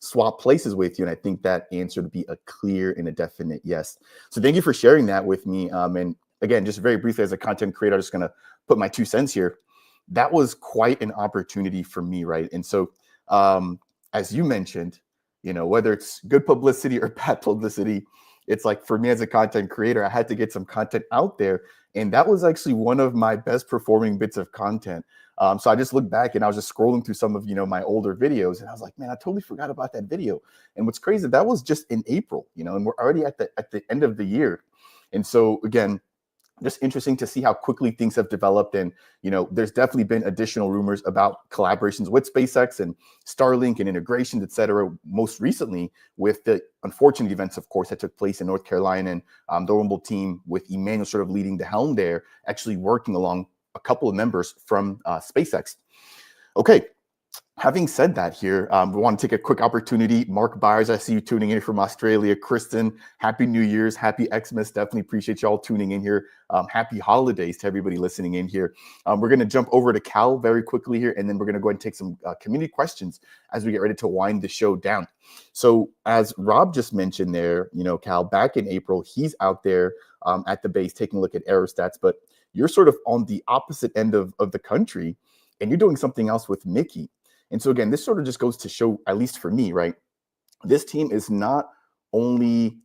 swap places with you. And I think that answer would be a clear and a definite yes. So thank you for sharing that with me. And again, just very briefly as a content creator, I'm just going to put my 2 cents here. That was quite an opportunity for me, right? And so as you mentioned, whether it's good publicity or bad publicity, it's like for me as a content creator, I had to get some content out there. And that was actually one of my best performing bits of content. So I just looked back and I was just scrolling through some of, my older videos, and I was like, man, I totally forgot about that video. And what's crazy, that was just in April, and we're already at the end of the year. And so again, just interesting to see how quickly things have developed. And, there's definitely been additional rumors about collaborations with SpaceX and Starlink and integrations, et cetera, most recently with the unfortunate events, of course, that took place in North Carolina, and the Rumble team with Emmanuel sort of leading the helm there, actually working along a couple of members from SpaceX. Okay. Having said that here, we want to take a quick opportunity. Mark Byers, I see you tuning in from Australia. Kristen, happy New Year's, happy Xmas. Definitely appreciate y'all tuning in here. Happy holidays to everybody listening in here. We're going to jump over to Cal very quickly here, and then we're going to go ahead and take some community questions as we get ready to wind the show down. So as Rob just mentioned there, Cal, back in April, he's out there at the base taking a look at aerostats, but you're sort of on the opposite end of the country, and you're doing something else with Mickey. And so again, this sort of just goes to show, at least for me, right? This team is not only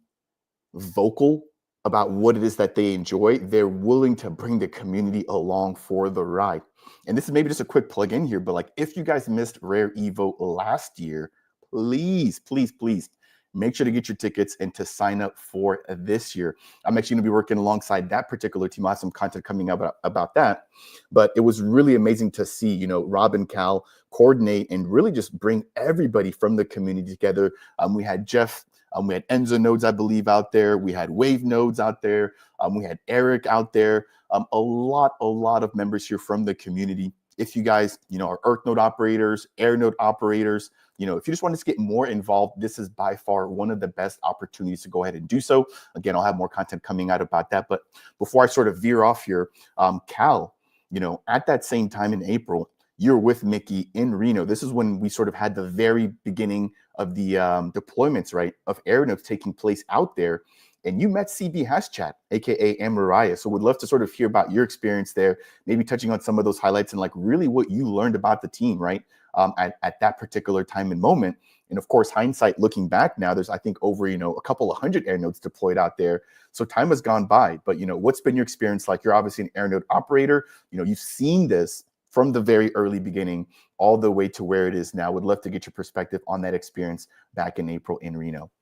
vocal about what it is that they enjoy, they're willing to bring the community along for the ride. And this is maybe just a quick plug in here, but like if you guys missed Rare Evo last year, please, please, please make sure to get your tickets and to sign up for this year. I'm actually going to be working alongside that particular team. I have some content coming up about that. But it was really amazing to see, Rob and Cal coordinate and really just bring everybody from the community together. We had Jeff, we had Enzo nodes, I believe, out there. We had Wave nodes out there. We had Eric out there. A lot of members here from the community. If you guys, are EarthNode operators, AirNode operators, if you just want to get more involved, this is by far one of the best opportunities to go ahead and do so. Again, I'll have more content coming out about that. But before I sort of veer off here, Cal, at that same time in April, you're with Mickey in Reno. This is when we sort of had the very beginning of the deployments, right, of AirNodes taking place out there. And you met CB Haschat, aka Amariah. So would love to sort of hear about your experience there, maybe touching on some of those highlights and like really what you learned about the team, right, at that particular time and moment. And of course, hindsight looking back now, there's I think over a couple of hundred AirNodes deployed out there. So time has gone by. But what's been your experience like? You're obviously an AirNode operator. You've seen this from the very early beginning all the way to where it is now. Would love to get your perspective on that experience back in April in Reno.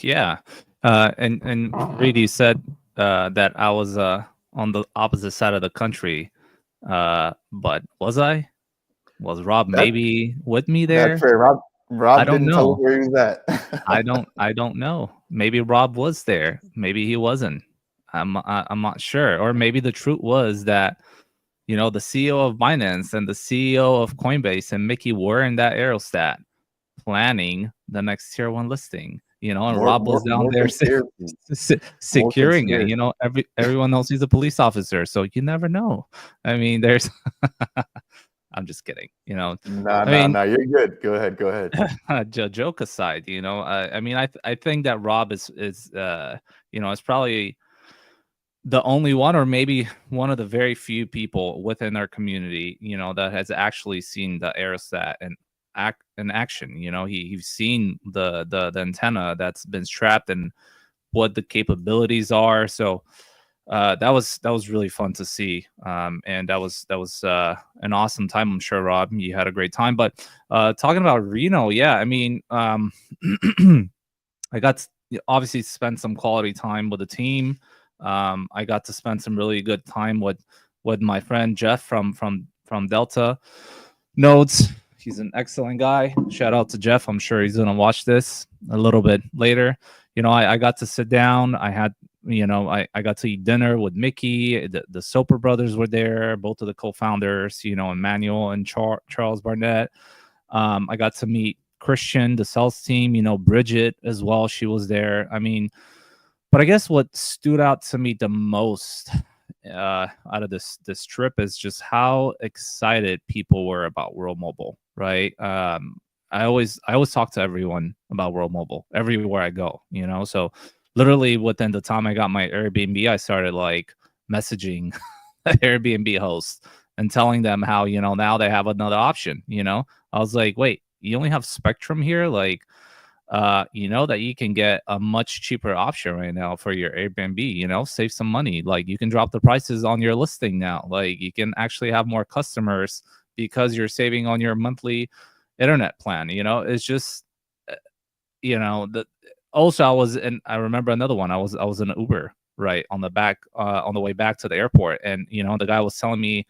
Yeah. And Reed, you said that I was on the opposite side of the country. But was I? Was Rob maybe with me there? That's fair. Rob I don't didn't tell know. us where he was at. I don't know. Maybe Rob was there. Maybe he wasn't. I'm not sure. Or maybe the truth was that the CEO of Binance and the CEO of Coinbase and Mickey were in that aerostat planning the next tier 1 listing. And Rob was down there securing it. Everyone else is a police officer, so you never know. I mean, there's I'm just kidding. No, you're good. Go ahead. Joke aside, I mean, I think that Rob is is probably the only one, or maybe one of the very few people within our community, that has actually seen the aerostat and in action. He's seen the antenna that's been strapped and what the capabilities are. So that was really fun to see, and that was an awesome time. I'm sure, Rob, you had a great time. But talking about Reno, yeah, I mean, I got to obviously spend some quality time with the team. I got to spend some really good time with my friend Jeff from Delta Nodes. He's an excellent guy. Shout out to Jeff. I'm sure he's gonna watch this a little bit later. I got to sit down. I had, I got to eat dinner with Mickey. The Soper brothers were there, both of the co-founders, Emmanuel and Charles Barnett. I got to meet Christian, the sales team, Bridget as well. She was there. I mean, but I guess what stood out to me the most out of this trip is just how excited people were about World Mobile, right? I always talk to everyone about World Mobile everywhere I go, you know. So literally within the time I got my Airbnb, I started like messaging Airbnb hosts and telling them how, you know, now they have another option. You know, I was like, wait, you only have Spectrum here, like. You know that you can get a much cheaper option right now for your Airbnb, you know, save some money. Like you can drop the prices on your listing now. Like you can actually have more customers because you're saving on your monthly internet plan. You know, it's just, you know, the also I remember another one. I was in an Uber, right, on the way back to the airport. And, you know, the guy was telling me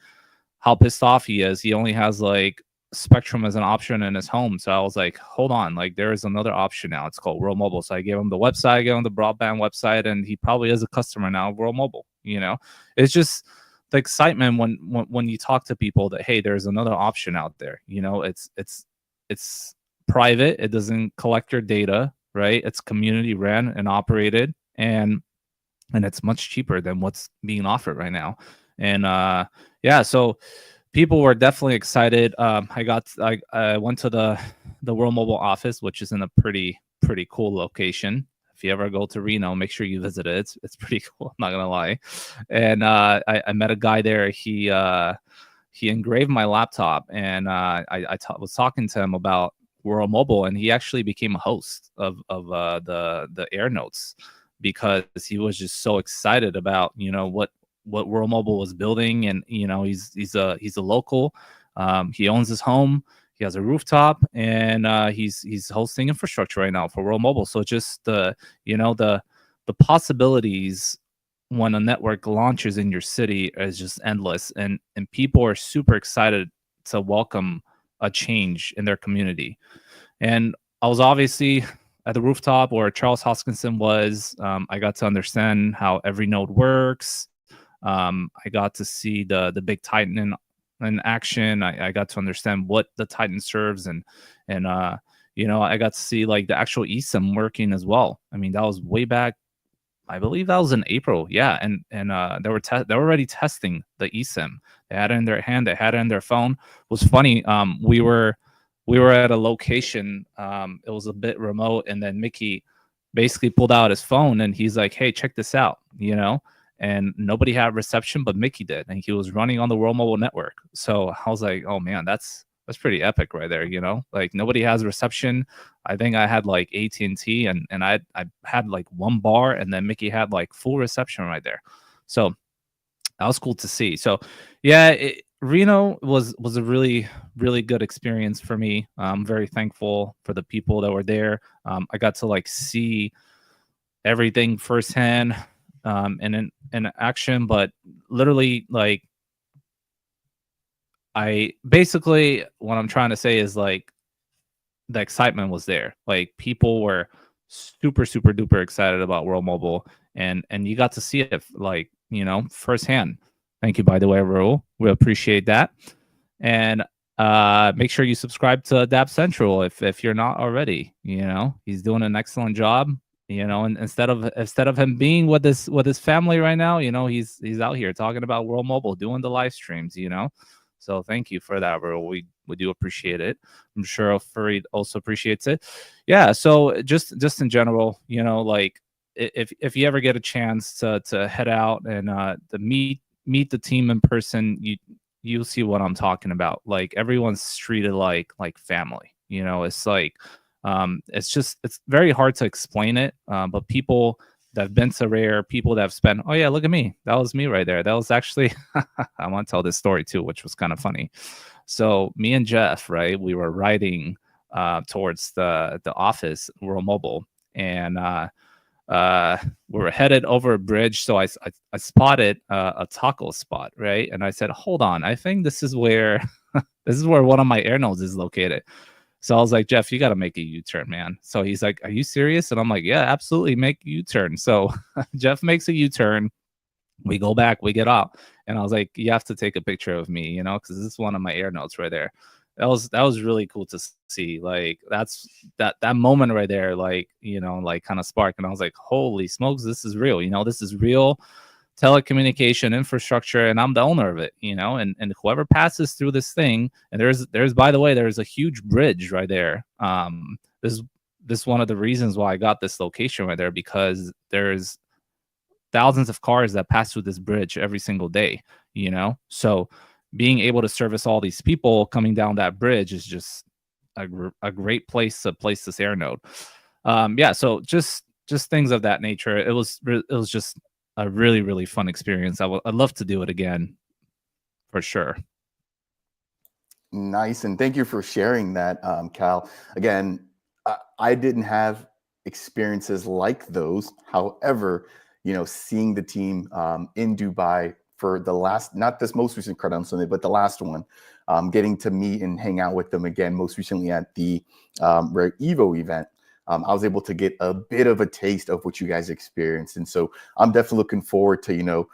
how pissed off he is. He only has like Spectrum as an option in his home. So I was like, hold on, like there is another option now. It's called World Mobile. So I gave him the website, I gave him the broadband website, and he probably is a customer now of World Mobile. You know, it's just the excitement when you talk to people that, hey, there's another option out there. You know, it's private. It doesn't collect your data, right? It's community ran and operated, and it's much cheaper than what's being offered right now. And yeah, so people were definitely excited. I went to the World Mobile office, which is in a pretty cool location. If you ever go to Reno, make sure you visit it. It's pretty cool. I'm not gonna lie. And I met a guy there. He engraved my laptop, and I was talking to him about World Mobile, and he actually became a host of the AirNodes because he was just so excited about, you know, what World Mobile was building. And, you know, he's a local. He owns his home. He has a rooftop, and he's hosting infrastructure right now for World Mobile. So just the possibilities when a network launches in your city is just endless, and people are super excited to welcome a change in their community. And I was obviously at the rooftop where Charles Hoskinson was. I got to understand how every node works. I got to see the big Titan in action. I got to understand what the Titan serves, and you know, I got to see like the actual eSIM working as well. I mean, that was way back. I believe that was in April. Yeah, and they were already testing the eSIM. They had it in their hand. They had it in their phone. It was funny. We were at a location. It was a bit remote, and then Mickey basically pulled out his phone, and he's like, "Hey, check this out," you know. And nobody had reception, but Mickey did, and he was running on the World Mobile network. So I was like, "Oh man, that's pretty epic right there," you know. Like nobody has reception. I think I had like AT&T, and I had like one bar, and then Mickey had like full reception right there. So that was cool to see. So yeah, Reno was a really good experience for me. I'm very thankful for the people that were there. I got to like see everything firsthand, in action. But literally, like, I basically, what I'm trying to say is like the excitement was there. Like people were super duper excited about World Mobile, and you got to see it, like, you know, firsthand. Thank you, by the way, Raul. We appreciate that. And make sure you subscribe to Dab Central if you're not already. You know, he's doing an excellent job. You know, and instead of him being with his family right now, you know, he's out here talking about World Mobile, doing the live streams. You know, so thank you for that, bro. We do appreciate it. I'm sure Farid also appreciates it. Yeah. So just in general, you know, like if you ever get a chance to head out and to meet the team in person, you'll see what I'm talking about. Like everyone's treated like family. You know, it's like it's very hard to explain it. But people that have been to Rare, people that have spent, oh yeah, look at me, that was me right there. That was actually I want to tell this story too, which was kind of funny. So me and Jeff, right, we were riding towards the office, World Mobile, and we were headed over a bridge. So I spotted a taco spot, right, and I said, hold on, I think this is where one of my AirNodes is located. So I was like, Jeff, you got to make a U-turn, man. So he's like, are you serious? And I'm like, yeah, absolutely, make a U-turn. So Jeff makes a U-turn. We go back, we get out. And I was like, you have to take a picture of me, you know, because this is one of my AirNodes right there. That was really cool to see. Like that moment right there, like, you know, like kind of spark. And I was like, holy smokes, this is real. You know, this is real telecommunication infrastructure, and I'm the owner of it, and whoever passes through this thing, and there's by the way, there's a huge bridge right there. This is one of the reasons why I got this location right there, because there's thousands of cars that pass through this bridge every single day, so being able to service all these people coming down that bridge is just a great place to place this AirNode. Yeah, so just things of that nature. It was just a really, really fun experience. I'd love to do it again for sure. Nice. And thank you for sharing that, Cal. Again, I didn't have experiences like those. However, seeing the team in Dubai for the last, not this most recent Cardano Summit, but the last one, getting to meet and hang out with them again, most recently at the Rare Evo event. I was able to get a bit of a taste of what you guys experienced. And so I'm definitely looking forward to,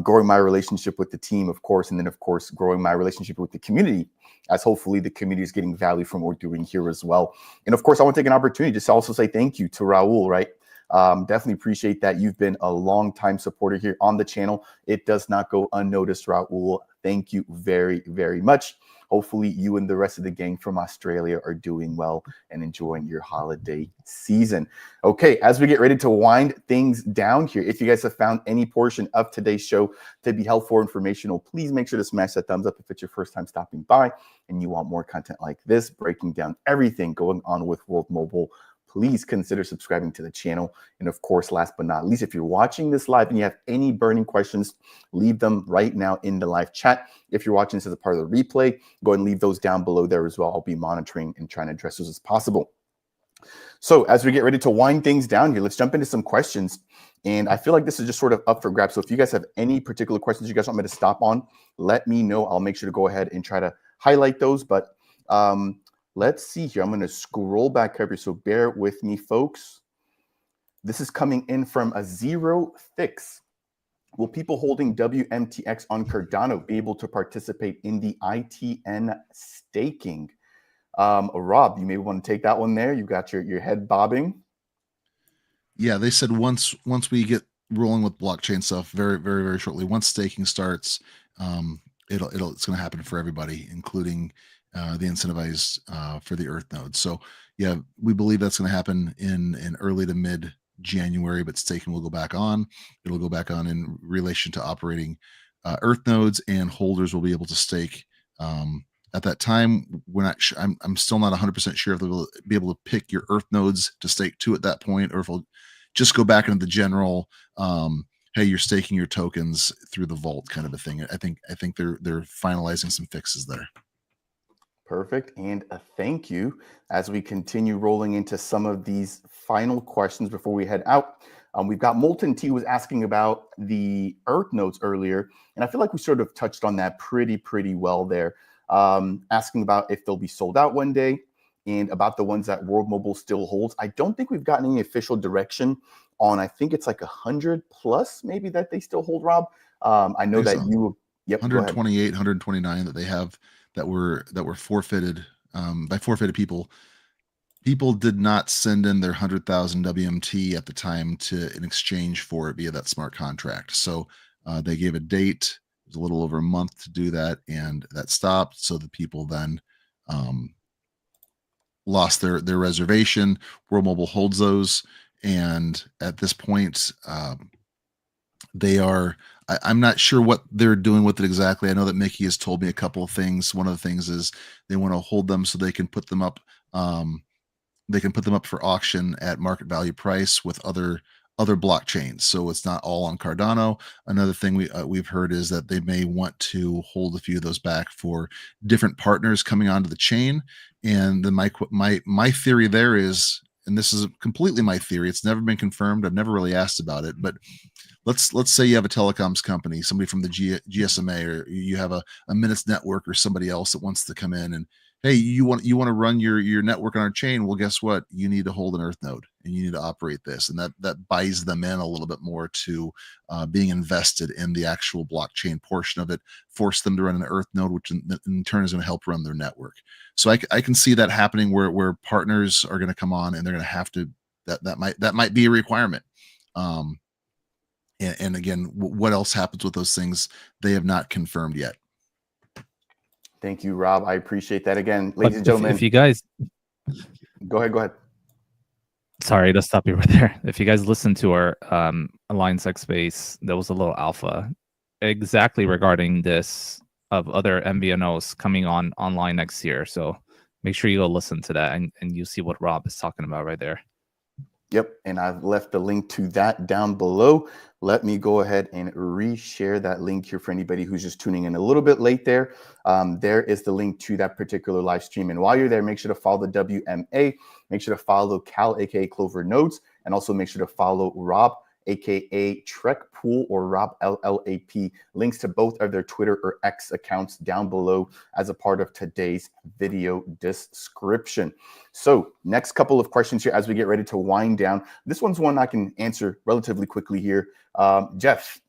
growing my relationship with the team, of course, and then, of course, growing my relationship with the community, as hopefully the community is getting value from what we're doing here as well. And of course, I want to take an opportunity just to also say thank you to Raul, right? Definitely appreciate that. You've been a long time supporter here on the channel. It does not go unnoticed, Raul. Thank you very, very much. Hopefully you and the rest of the gang from Australia are doing well and enjoying your holiday season. Okay, as we get ready to wind things down here, if you guys have found any portion of today's show to be helpful or informational, please make sure to smash that thumbs up if it's your first time stopping by and you want more content like this, breaking down everything going on with World Mobile. Please consider subscribing to the channel. And of course, last but not least, if you're watching this live and you have any burning questions, leave them right now in the live chat. If you're watching this as a part of the replay, go ahead and leave those down below there as well. I'll be monitoring and trying to address those as possible. So as we get ready to wind things down here, let's jump into some questions. And I feel like this is just sort of up for grabs. So if you guys have any particular questions you guys want me to stop on, let me know. I'll make sure to go ahead and try to highlight those. But let's see here. I'm going to scroll back up here, so bear with me, folks. This is coming in from a Zero Fix. Will people holding WMTX on Cardano be able to participate in the ITN staking? Rob, you may want to take that one there. You've got your head bobbing. Yeah, they said once we get rolling with blockchain stuff very, very, very shortly, once staking starts, it's going to happen for everybody, including the incentivized for the Earth node. So yeah, we believe that's going to happen in early to mid January, but staking will go back on. It'll go back on in relation to operating Earth nodes, and holders will be able to stake at that time. We're not sure. I'm still not 100% sure if they'll be able to pick your Earth nodes to stake to at that point, or if we'll just go back into the general hey, you're staking your tokens through the vault kind of a thing. I think they're finalizing some fixes there. Perfect. And a thank you as we continue rolling into some of these final questions before we head out. We've got Molten T was asking about the Earth nodes earlier, and I feel like we sort of touched on that pretty well there. Asking about if they'll be sold out one day and about the ones that World Mobile still holds. I don't think we've gotten any official direction on, I think it's like 100 plus maybe that they still hold, Rob. I know that you, yep, 128, 129 that they have that were forfeited by forfeited people. People did not send in their 100,000 WMT at the time in exchange for it via that smart contract. So they gave a date. It was a little over a month to do that, and that stopped. So the people then lost their reservation. World Mobile holds those, and at this point, they are. I'm not sure what they're doing with it exactly. I know that Mickey has told me a couple of things. One of the things is they want to hold them so they can put them up. They can put them up for auction at market value price with other blockchains. So it's not all on Cardano. Another thing we've heard is that they may want to hold a few of those back for different partners coming onto the chain. And then my theory there is, and this is completely my theory, it's never been confirmed. I've never really asked about it, but let's say you have a telecoms company, somebody from the GSMA, or you have a Minutes Network or somebody else that wants to come in and, hey, you want to run your network on our chain. Well, guess what? You need to hold an Earth node and you need to operate this. And that buys them in a little bit more to being invested in the actual blockchain portion of it, force them to run an Earth node, which in turn is going to help run their network. So I can see that happening where partners are going to come on and they're going to have to, that might be a requirement. And again, what else happens with those things, they have not confirmed yet. Thank you, Rob. I appreciate that. Again, But ladies and gentlemen, if you guys, go ahead. sorry to stop you right there. If you guys listen to our Alliance X Space, there was a little alpha exactly regarding this of other MVNOs coming online next year. So make sure you go listen to that and you see what Rob is talking about right there. Yep, and I've left the link to that down below. Let me go ahead and reshare that link here for anybody who's just tuning in a little bit late there. There is the link to that particular live stream. And while you're there, make sure to follow the WMA, make sure to follow Cal, aka Clover Nodes, and also make sure to follow Rob, aka Trek Pool or Rob LLAP. Links to both of their Twitter or X accounts down below as a part of today's video description. So next couple of questions here as we get ready to wind down. This one's one I can answer relatively quickly here. Jeff,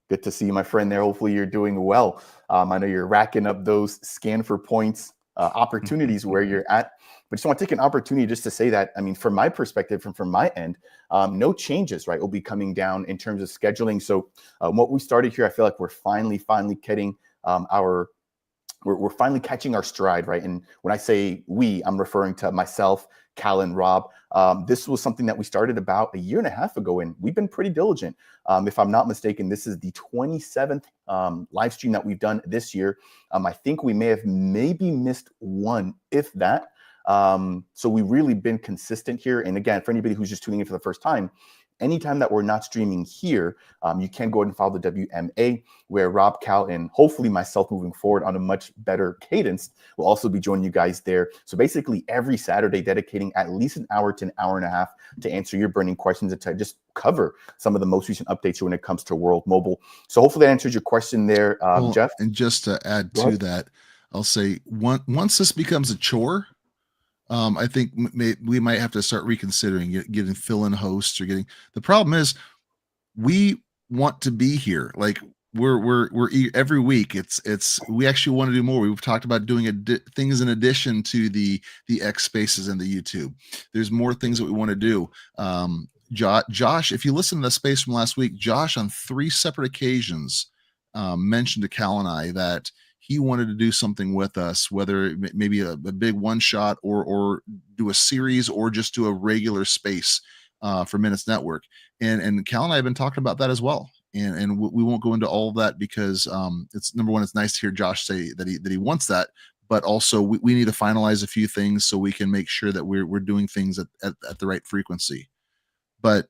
good to see you, my friend there. Hopefully you're doing well. I know you're racking up those scan for points opportunities where you're at. But just want to take an opportunity just to say that, I mean, from my perspective and from my end, no changes, right, will be coming down in terms of scheduling. So what we started here, I feel like we're finally getting we're finally catching our stride, right? And when I say we, I'm referring to myself, Cal, and Rob. This was something that we started about a year and a half ago, and we've been pretty diligent. If I'm not mistaken, this is the 27th live stream that we've done this year. I think we may have maybe missed one, if that. So we've really been consistent here. And again, for anybody who's just tuning in for the first time, anytime that we're not streaming here, you can go ahead and follow the WMA, where Rob, Cal, and hopefully myself moving forward on a much better cadence will also be joining you guys there. So basically every Saturday, dedicating at least an hour to an hour and a half to answer your burning questions and to just cover some of the most recent updates when it comes to World Mobile. So hopefully that answers your question there, Jeff. And just to add to that, I'll say once this becomes a chore, I think we might have to start reconsidering getting fill-in hosts or getting. The problem is we want to be here. Like we're every week. We actually want to do more. We've talked about doing things in addition to the X Spaces and the YouTube. There's more things that we want to do. Josh, if you listen to the space from last week, Josh on 3 separate occasions mentioned to Cal and I that he wanted to do something with us, whether maybe a big one shot or do a series or just do a regular space for Minutes Network. And Cal and I have been talking about that as well. And we won't go into all of that because it's number one, it's nice to hear Josh say that he wants that, but also we need to finalize a few things so we can make sure that we're doing things at the right frequency. But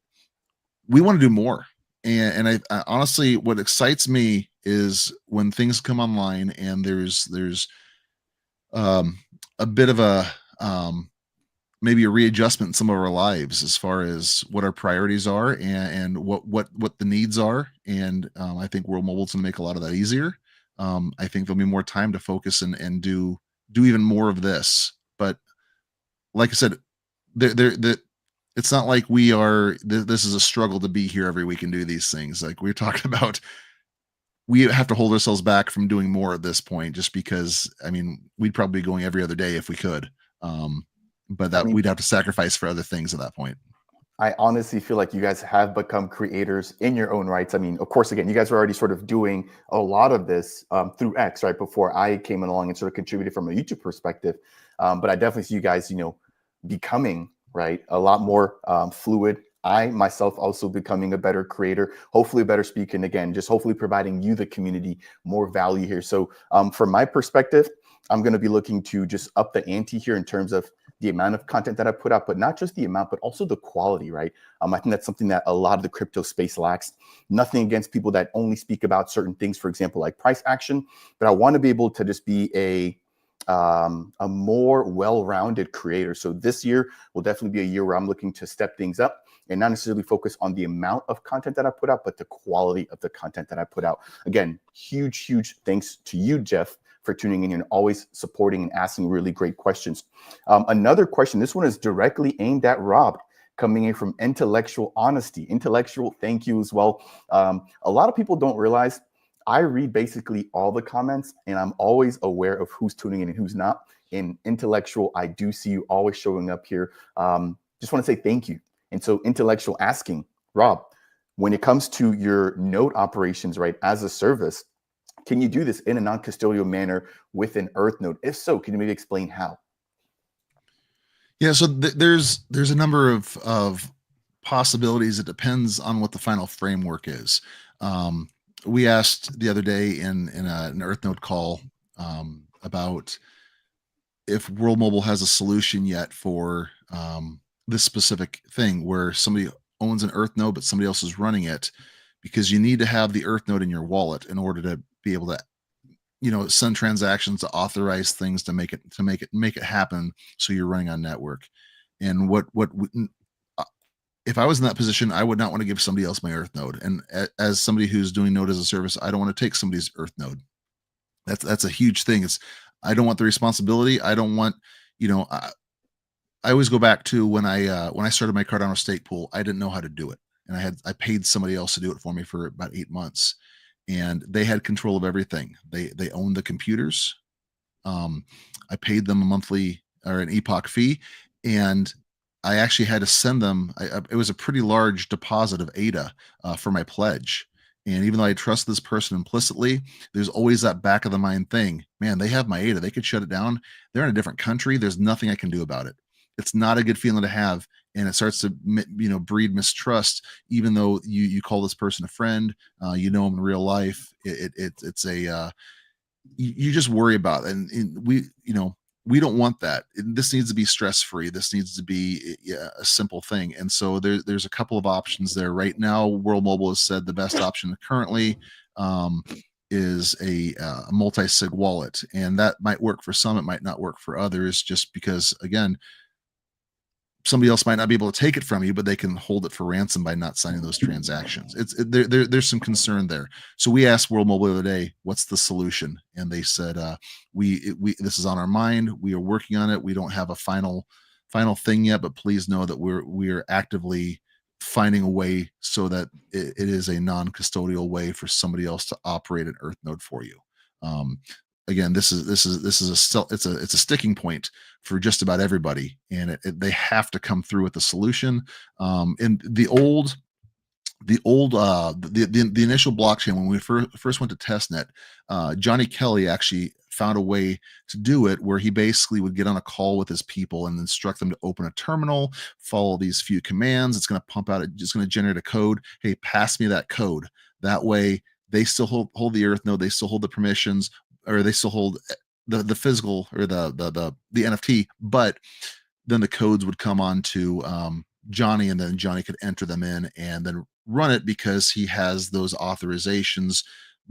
we want to do more. And I honestly, what excites me is when things come online and there's a bit of a maybe a readjustment in some of our lives as far as what our priorities are and what the needs are. And I think World Mobile is going to make a lot of that easier. I think there'll be more time to focus and do even more of this. But like I said, it's not like this is a struggle to be here every week and do these things. Like we're talking about, we have to hold ourselves back from doing more at this point, just because, I mean, we'd probably be going every other day if we could. But we'd have to sacrifice for other things at that point. I honestly feel like you guys have become creators in your own rights. I mean, of course, again, you guys were already sort of doing a lot of this through X, right? Before I came along and sort of contributed from a YouTube perspective. But I definitely see you guys, becoming, right, a lot more fluid. I myself also becoming a better creator, hopefully a better speaker, and again, just hopefully providing you, the community, more value here. So from my perspective, I'm going to be looking to just up the ante here in terms of the amount of content that I put out, but not just the amount, but also the quality, right? I think that's something that a lot of the crypto space lacks. Nothing against people that only speak about certain things, for example, like price action, but I want to be able to just be a more well-rounded creator. So this year will definitely be a year where I'm looking to step things up and not necessarily focus on the amount of content that I put out, but the quality of the content that I put out. Again, huge thanks to you, Jeff, for tuning in and always supporting and asking really great questions. Another question, this one is directly aimed at Rob, coming in from Intellectual Honesty. Intellectual, thank you as well. A lot of people don't realize I read basically all the comments and I'm always aware of who's tuning in and who's not. In Intellectual, I do see you always showing up here. Just want to say thank you. And so Intellectual asking, Rob, When it comes to your node operations, right, as a service, can you do this in a non-custodial manner with an EarthNode? If so, can you maybe explain how? Yeah, so there's a number of possibilities. It depends on what the final framework is. We asked the other day in an EarthNode call about if World Mobile has a solution yet for this specific thing where somebody owns an EarthNode but somebody else is running it, because you need to have the EarthNode in your wallet in order to be able to send transactions, to authorize things, to make it happen, so you're running on network. And if I was in that position, I would not want to give somebody else my EarthNode. And as somebody who's doing node as a service, I don't want to take somebody's EarthNode. That's a huge thing. I don't want the responsibility. I don't want, I always go back to when I started my Cardano stake pool. I didn't know how to do it, and I paid somebody else to do it for me for about 8 months, and they had control of everything. They owned the computers. I paid them a monthly or an epoch fee, and I actually had to send them. It was a pretty large deposit of ADA for my pledge. And even though I trust this person implicitly, there's always that back of the mind thing. Man, they have my ADA. They could shut it down. They're in a different country. There's nothing I can do about it. It's not a good feeling to have, and it starts to breed mistrust. Even though you call this person a friend, you know them in real life. It's a you just worry about it. And we don't want that. This needs to be stress-free. This needs to be a simple thing. And so there's a couple of options there right now. World Mobile has said the best option currently is a multi-sig wallet, and that might work for some. It might not work for others, just because, again, somebody else might not be able to take it from you, but they can hold it for ransom by not signing those transactions. There's some concern there. So we asked World Mobile the other day, what's the solution? And they said, this is on our mind. We are working on it. We don't have a final thing yet, but please know that we're actively finding a way so that it is a non-custodial way for somebody else to operate an EarthNode for you. Again, this is a sticking point for just about everybody, and they have to come through with the solution. In the initial blockchain, when we first went to testnet, Johnny Kelly actually found a way to do it where he basically would get on a call with his people and instruct them to open a terminal, follow these few commands. It's going to pump out, it's going to generate a code. Hey, pass me that code. That way they still hold the EarthNode, they still hold the permissions, or they still hold the physical or the NFT, but then the codes would come on to Johnny, and then Johnny could enter them in and then run it because he has those authorizations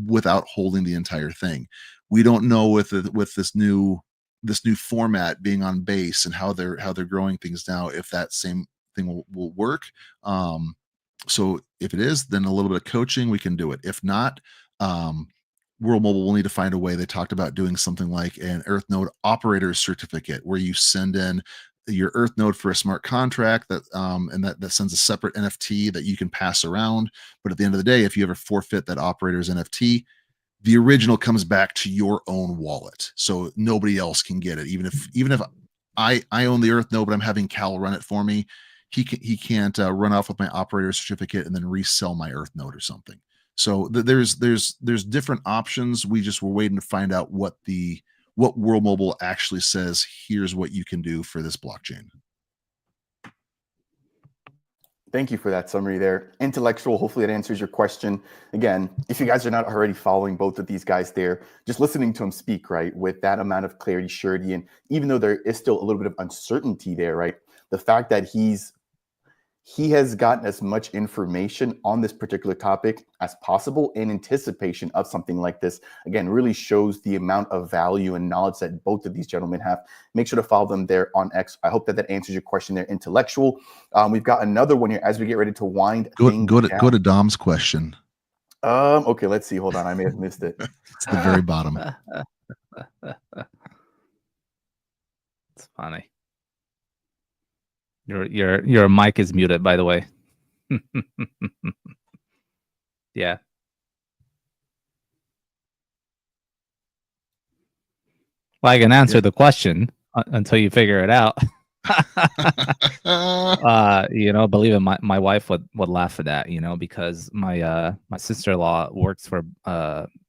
without holding the entire thing. We don't know with this new format being on base and how they're growing things now, if that same thing will work. So if it is, then a little bit of coaching, we can do it. If not, World Mobile will need to find a way. They talked about doing something like an EarthNode operator certificate, where you send in your EarthNode for a smart contract that sends a separate NFT that you can pass around. But at the end of the day, if you ever forfeit that operator's NFT, the original comes back to your own wallet, so nobody else can get it. Even if I own the EarthNode, but I'm having Cal run it for me, he can't run off with my operator certificate and then resell my EarthNode or something. So there's different options. We just were waiting to find out what World Mobile actually says. Here's what you can do for this blockchain. Thank you for that summary there. Intellectual, hopefully that answers your question. Again, if you guys are not already following both of these guys there, just listening to them speak, right, with that amount of clarity, surety, and even though there is still a little bit of uncertainty there, right, the fact that he has gotten as much information on this particular topic as possible in anticipation of something like this, again, really shows the amount of value and knowledge that both of these gentlemen have. Make sure to follow them there on X. I hope that answers your question there, Intellectual. We've got another one here as we get ready to wind things down. Go to Dom's question. Okay, let's see. Hold on. I may have missed it. It's the very bottom. It's funny. Your mic is muted, by the way. Yeah. Well, I can answer the question until you figure it out. Believe it, my wife would laugh at that, because my sister-in-law works for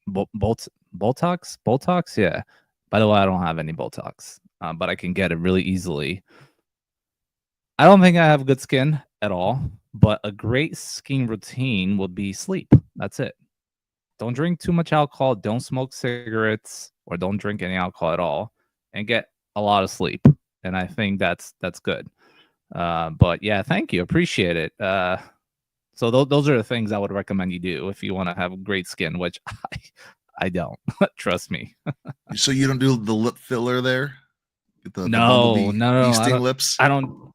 Botox. Yeah. By the way, I don't have any Botox, but I can get it really easily. I don't think I have good skin at all, but a great skin routine would be sleep. That's it. Don't drink too much alcohol, don't smoke cigarettes, or don't drink any alcohol at all, and get a lot of sleep. And I think that's good. But yeah, thank you. Appreciate it. So those are the things I would recommend you do if you want to have great skin, which I don't. Trust me. So you don't do the lip filler there? The No, bumblebee no, bee I sting don't. lips? I don't.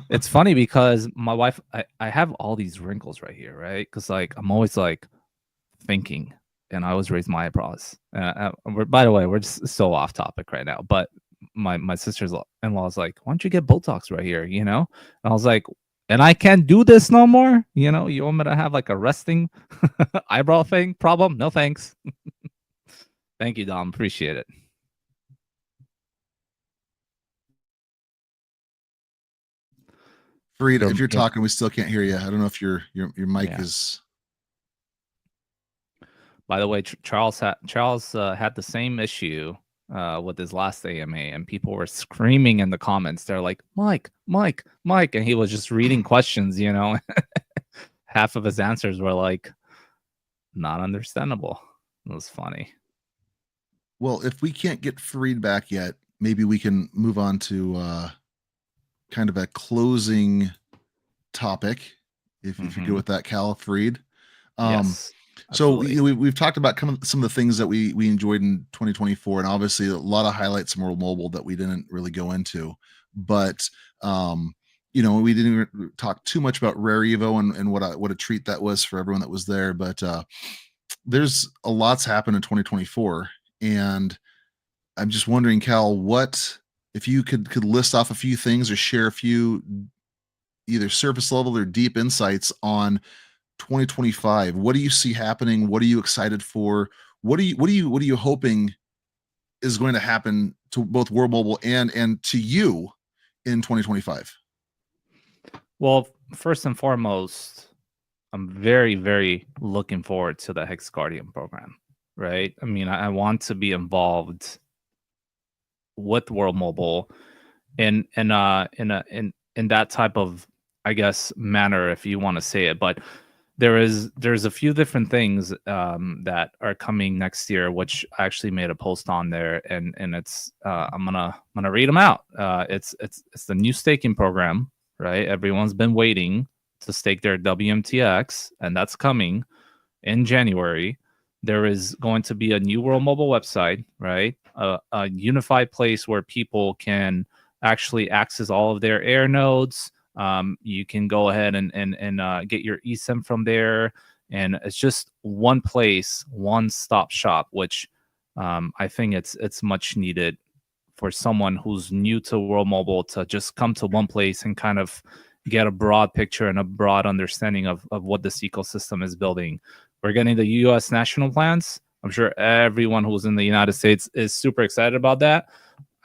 It's funny because my wife, I have all these wrinkles right here, right? Because like I'm always like thinking, and I always raise my eyebrows. By the way, we're just so off topic right now, but my sister's-in-law is like, why don't you get Botox right here? And I was like, and I can't do this no more. You want me to have like a resting eyebrow thing problem? No thanks. Thank you, Dom. Appreciate it. Fareed, So, if you're yeah. talking, we still can't hear you. I don't know if your mic Yeah. is. By the way, Charles had the same issue with his last AMA, and people were screaming in the comments. They're like, Mike, Mike, Mike, and he was just reading questions. Half of his answers were like not understandable. It was funny. Well, if we can't get Fareed back yet, maybe we can move on to kind of a closing topic. If you're good with that, Cal, Fareed. Yes. So Absolutely. we've talked about some of the things that we enjoyed in 2024, and obviously a lot of highlights from World Mobile that we didn't really go into. But we didn't talk too much about Rare Evo and what a treat that was for everyone that was there. But there's a lot's happened in 2024, and I'm just wondering, Cal, what if you could list off a few things or share a few either surface level or deep insights on 2025. What do you see happening? What are you excited for? What are you hoping is going to happen to both World Mobile and to you in 2025? Well, first and foremost, I'm very, very looking forward to the Hex Guardian program, right? I mean, I want to be involved with World Mobile in that type of, I guess, manner, if you want to say it. But there's a few different things that are coming next year, which I actually made a post on there, and it's I'm gonna read them out. It's the new staking program, right? Everyone's been waiting to stake their WMTX, and that's coming in January. There is going to be a new World Mobile website, right? A unified place where people can actually access all of their AirNodes. You can go ahead and get your eSIM from there, and it's just one place, one-stop shop, which I think it's much needed for someone who's new to World Mobile to just come to one place and kind of get a broad picture and a broad understanding of what this ecosystem is building. We're getting the U.S. national plans. I'm sure everyone who's in the United States is super excited about that.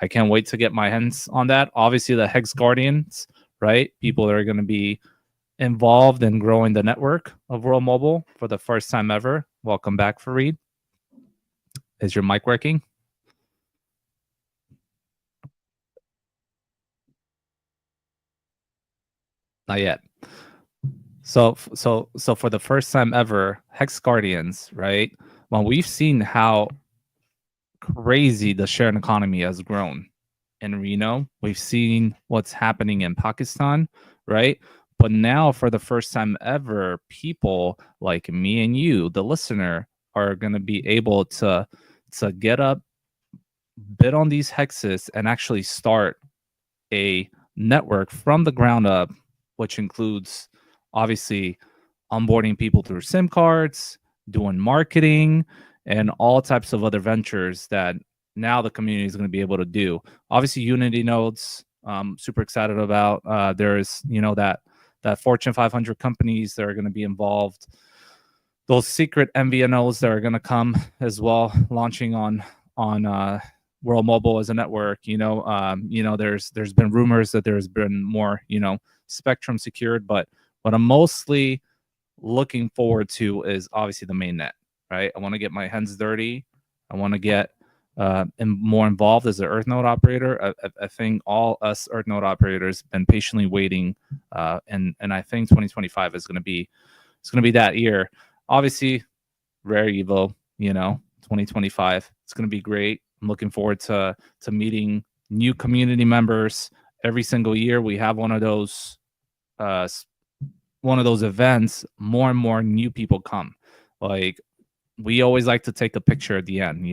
I can't wait to get my hands on that. Obviously, the Hex Guardians, right? People that are going to be involved in growing the network of World Mobile for the first time ever. Welcome back, Fareed. Is your mic working? Not yet. So for the first time ever, Hex Guardians, right? Well, we've seen how crazy the sharing economy has grown in Reno. We've seen what's happening in Pakistan, right? But now, for the first time ever, people like me and you, the listener, are going to be able to get up, bid on these hexes, and actually start a network from the ground up, which includes obviously onboarding people through SIM cards, doing marketing, and all types of other ventures that now the community is going to be able to do. Obviously, Unity nodes, super excited about. There's that Fortune 500 companies that are going to be involved. Those secret MVNOs that are going to come as well, launching on World Mobile as a network. There's been rumors that there's been more, spectrum secured, but what I'm mostly looking forward to is obviously the main net, right? I want to get my hands dirty. I want to get more involved as an EarthNode operator. I think all us EarthNode operators been patiently waiting, and I think 2025 is going to be that year. Obviously, rare Evo, 2025. It's going to be great. I'm looking forward to meeting new community members every single year. We have one of those events. More and more new people come. Like, we always like to take a picture at the end,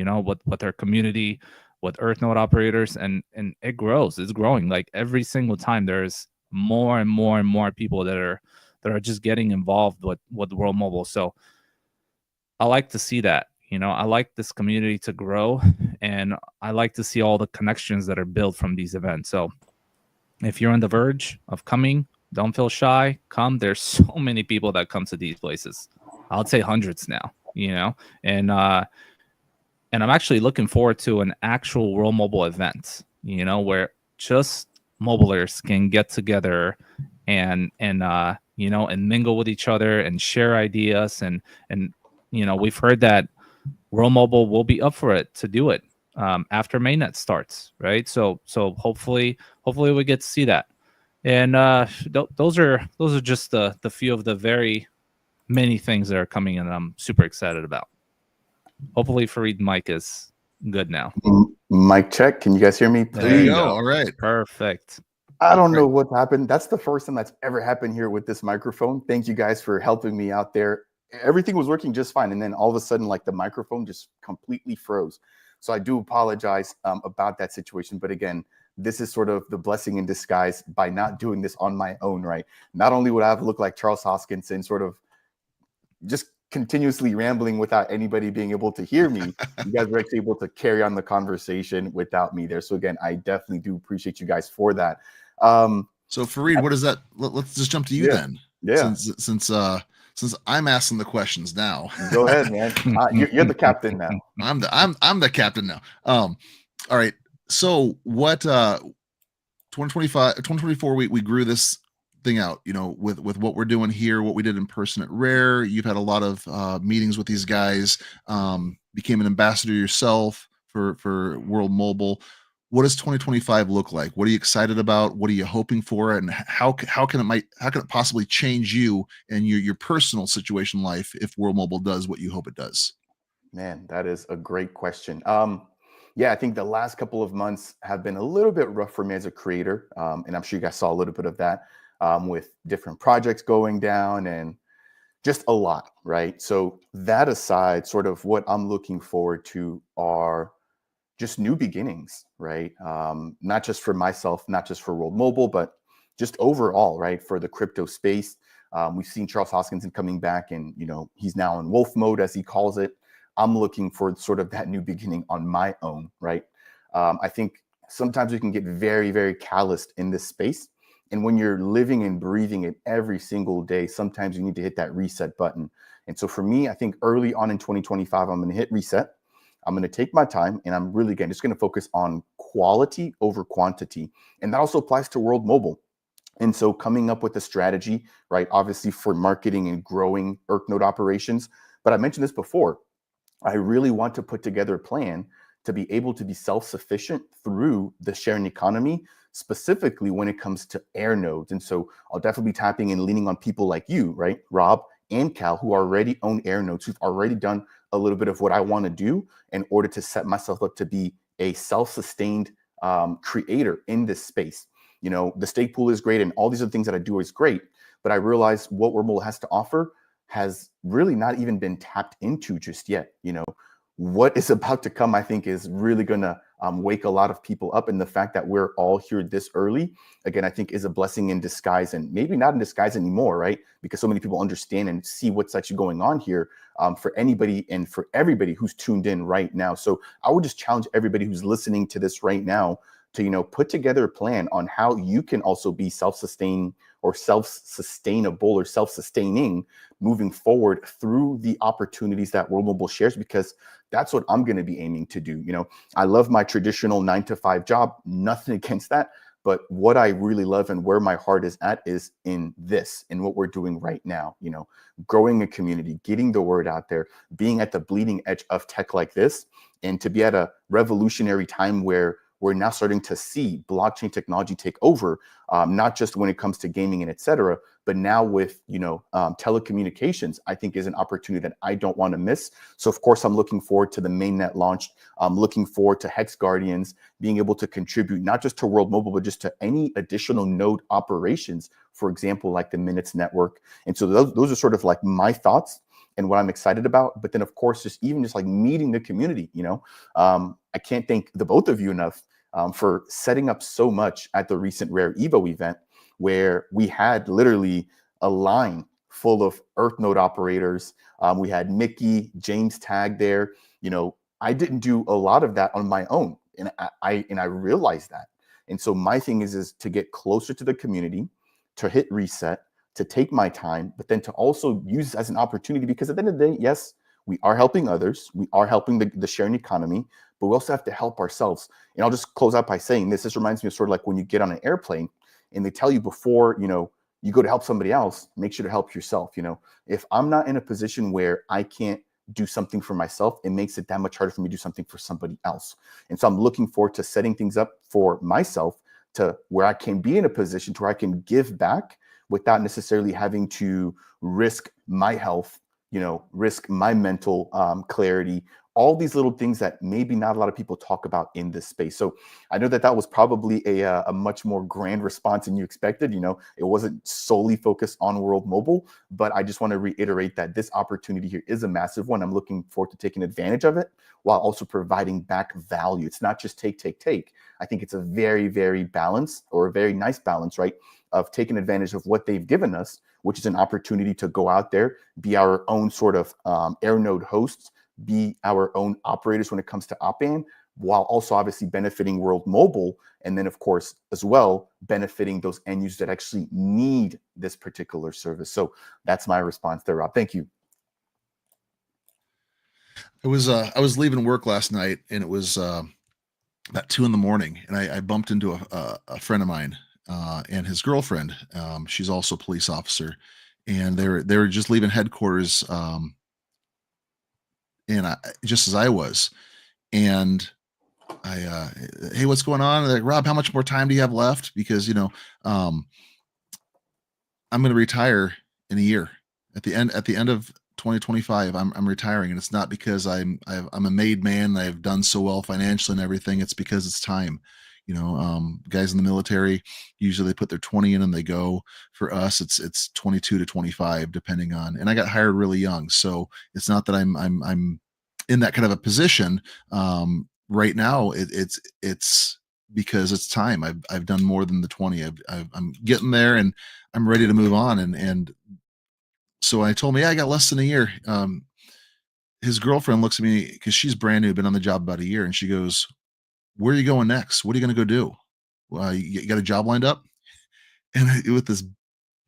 with our community, with EarthNode operators, and it grows. It's growing. Like, every single time there's more and more and more people that are just getting involved with World Mobile. So I like to see that. I like this community to grow, and I like to see all the connections that are built from these events. So if you're on the verge of coming, don't feel shy. Come. There's so many people that come to these places. I'll say hundreds now, and I'm actually looking forward to an actual World Mobile event, where just mobilers can get together and mingle with each other and share ideas. And we've heard that World Mobile will be up for it to do it after mainnet starts, right? So hopefully we get to see that. And those are just the few of the very many things that are coming in that I'm super excited about. Hopefully Fareed mic is good now. Mic check. Can you guys hear me? There you go. All right. Perfect. I don't know what happened. That's the first time that's ever happened here with this microphone. Thank you guys for helping me out there. Everything was working just fine. And then all of a sudden, like, the microphone just completely froze. So I do apologize about that situation. But again, this is sort of the blessing in disguise by not doing this on my own, right? Not only would I have looked like Charles Hoskinson, sort of just continuously rambling without anybody being able to hear me, you guys were actually able to carry on the conversation without me there. So again, I definitely do appreciate you guys for that. So Fareed, what is that? Let's just jump to you then. Yeah. Since I'm asking the questions now. Go ahead, man. You're the captain now. I'm the captain now. All right. So what 2024 we grew this thing out, with what we're doing here, what we did in person at Rare. You've had a lot of meetings with these guys, became an ambassador yourself for World Mobile. What does 2025 look like? What are you excited about? What are you hoping for? And how can it possibly change you and your personal situation life if World Mobile does what you hope it does? Man, that is a great question. Yeah, I think the last couple of months have been a little bit rough for me as a creator. And I'm sure you guys saw a little bit of that with different projects going down and just a lot, right? So that aside, sort of what I'm looking forward to are just new beginnings, right? Not just for myself, not just for World Mobile, but just overall, right? For the crypto space. We've seen Charles Hoskinson coming back, and he's now in wolf mode, as he calls it. I'm looking for sort of that new beginning on my own, right? I think sometimes we can get very, very calloused in this space. And when you're living and breathing it every single day, sometimes you need to hit that reset button. And so for me, I think early on in 2025, I'm going to hit reset. I'm going to take my time, and I'm really, again, just going to focus on quality over quantity. And that also applies to World Mobile. And so coming up with a strategy, right, obviously for marketing and growing EarthNode operations. But I mentioned this before. I really want to put together a plan to be able to be self-sufficient through the sharing economy, specifically when it comes to AirNodes. And so I'll definitely be tapping and leaning on people like you, right, Rob and Cal, who already own AirNodes, who've already done a little bit of what I want to do in order to set myself up to be a self-sustained creator in this space. The stake pool is great, and all these other things that I do is great, but I realize what World Mobile has to offer has really not even been tapped into just yet. What is about to come, I think, is really going to wake a lot of people up. And the fact that we're all here this early, again, I think is a blessing in disguise, and maybe not in disguise anymore, right? Because so many people understand and see what's actually going on here for anybody and for everybody who's tuned in right now. So I would just challenge everybody who's listening to this right now to put together a plan on how you can also be self-sustaining or self-sustainable or self-sustaining moving forward through the opportunities that World Mobile shares, because that's what I'm going to be aiming to do. I love my traditional 9-to-5 job, nothing against that. But what I really love and where my heart is at is in what we're doing right now, growing a community, getting the word out there, being at the bleeding edge of tech like this, and to be at a revolutionary time where we're now starting to see blockchain technology take over, not just when it comes to gaming and et cetera, but now with, telecommunications, I think is an opportunity that I don't want to miss. So of course, I'm looking forward to the mainnet launch. I'm looking forward to Hex Guardians being able to contribute not just to World Mobile, but just to any additional node operations, for example, like the Minutes Network. And so those are sort of like my thoughts and what I'm excited about. But then, of course, just like meeting the community, I can't thank the both of you enough for setting up so much at the recent Rare Evo event, where we had literally a line full of EarthNode operators. We had Mickey, James Tag there. I didn't do a lot of that on my own, and I realized that. And so my thing is to get closer to the community, to hit reset, to take my time, but then to also use as an opportunity, because at the end of the day, yes, we are helping others, we are helping the sharing economy, but we also have to help ourselves. And I'll just close out by saying this reminds me of sort of like when you get on an airplane and they tell you before, you go to help somebody else, make sure to help yourself. If I'm not in a position where I can't do something for myself, it makes it that much harder for me to do something for somebody else. And so I'm looking forward to setting things up for myself to where I can be in a position to where I can give back without necessarily having to risk my health, risk my mental clarity, all these little things that maybe not a lot of people talk about in this space. So I know that was probably a much more grand response than you expected. It wasn't solely focused on World Mobile, but I just want to reiterate that this opportunity here is a massive one. I'm looking forward to taking advantage of it while also providing back value. It's not just take. I think it's a very, very balanced, or a very nice balance, right, of taking advantage of what they've given us, which is an opportunity to go out there, be our own sort of AirNode hosts, be our own operators when it comes to op-amp, while also obviously benefiting World Mobile, and then of course as well benefiting those end users that actually need this particular service. So that's my response there, Rob. Thank you. I was leaving work last night, and it was about 2 a.m, and I bumped into a friend of mine and his girlfriend. She's also a police officer, and they were just leaving headquarters, and just as I was, and hey, what's going on? They're like, Rob, how much more time do you have left? Because I'm going to retire in a year. At the end of 2025, I'm retiring, and it's not because I'm a made man. I've done so well financially and everything. It's because it's time. Guys in the military, usually they put their 20 in and they go. For us, it's 22 to 25, depending on. And I got hired really young, so it's not that I'm in that kind of a position right now. It's because it's time. I've done more than the 20. I'm getting there, and I'm ready to move on. And so I told him, yeah, I got less than a year. His girlfriend looks at me, because she's brand new, been on the job about a year, and she goes, where are you going next? What are you going to go do? You got a job lined up? And with this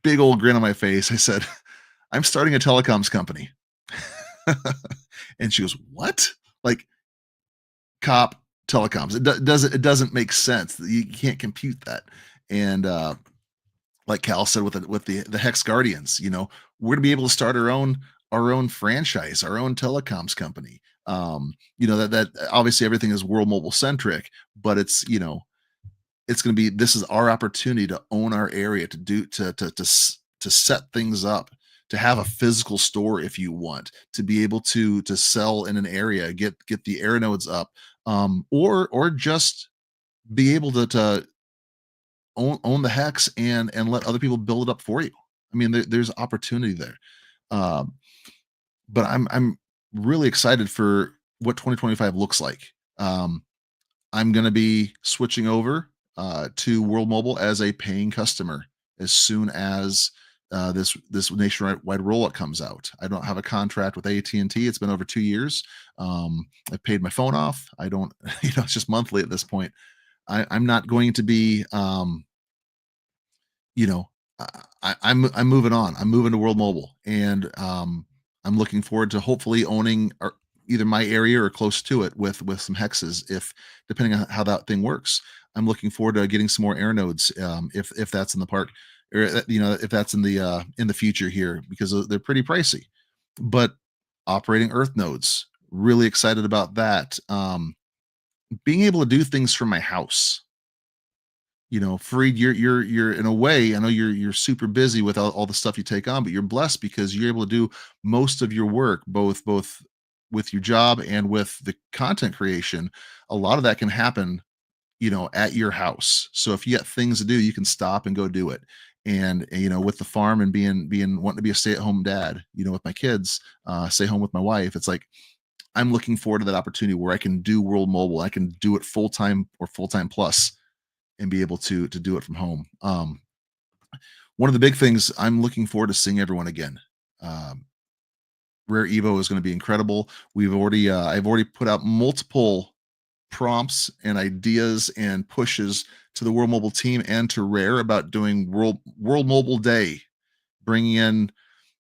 big old grin on my face, I said, I'm starting a telecoms company. And she goes, what? Like, cop telecoms? It doesn't make sense. You can't compute that. And like Cal said, with the Hex Guardians, we're gonna be able to start our own franchise, our own telecoms company. That obviously everything is World Mobile centric, but it's going to be, this is our opportunity to own our area, to set things up, to have a physical store if you want, to be able to sell in an area, get the AirNodes up, or just be able to own the Hex and let other people build it up for you. I mean, there's opportunity there. But I'm really excited for what 2025 looks like. I'm going to be switching over to World Mobile as a paying customer as soon as this nationwide rollout comes out. I don't have a contract with AT&T. It's been over 2 years. I've paid my phone off. I don't, it's just monthly at this point. I'm not going to be, you know, I'm moving on. I'm moving to World Mobile, and I'm looking forward to hopefully owning either my area or close to it with some hexes, if depending on how that thing works. I'm looking forward to getting some more AirNodes, if that's in the park, or if that's in the future here, because they're pretty pricey. But operating Earth nodes, really excited about that. Being able to do things from my house, Fareed, you're in a way, I know you're super busy with all the stuff you take on, but you're blessed because you're able to do most of your work, both with your job and with the content creation. A lot of that can happen, at your house. So if you got things to do, you can stop and go do it. And with the farm and being wanting to be a stay-at-home dad, with my kids, stay home with my wife, it's like I'm looking forward to that opportunity where I can do World Mobile. I can do it full time or full time plus, and be able to do it from home. One of the big things I'm looking forward to seeing everyone again. Um, Rare Evo is going to be incredible. I've already put out multiple prompts and ideas and pushes to the World Mobile team and to Rare about doing World Mobile Day, bringing in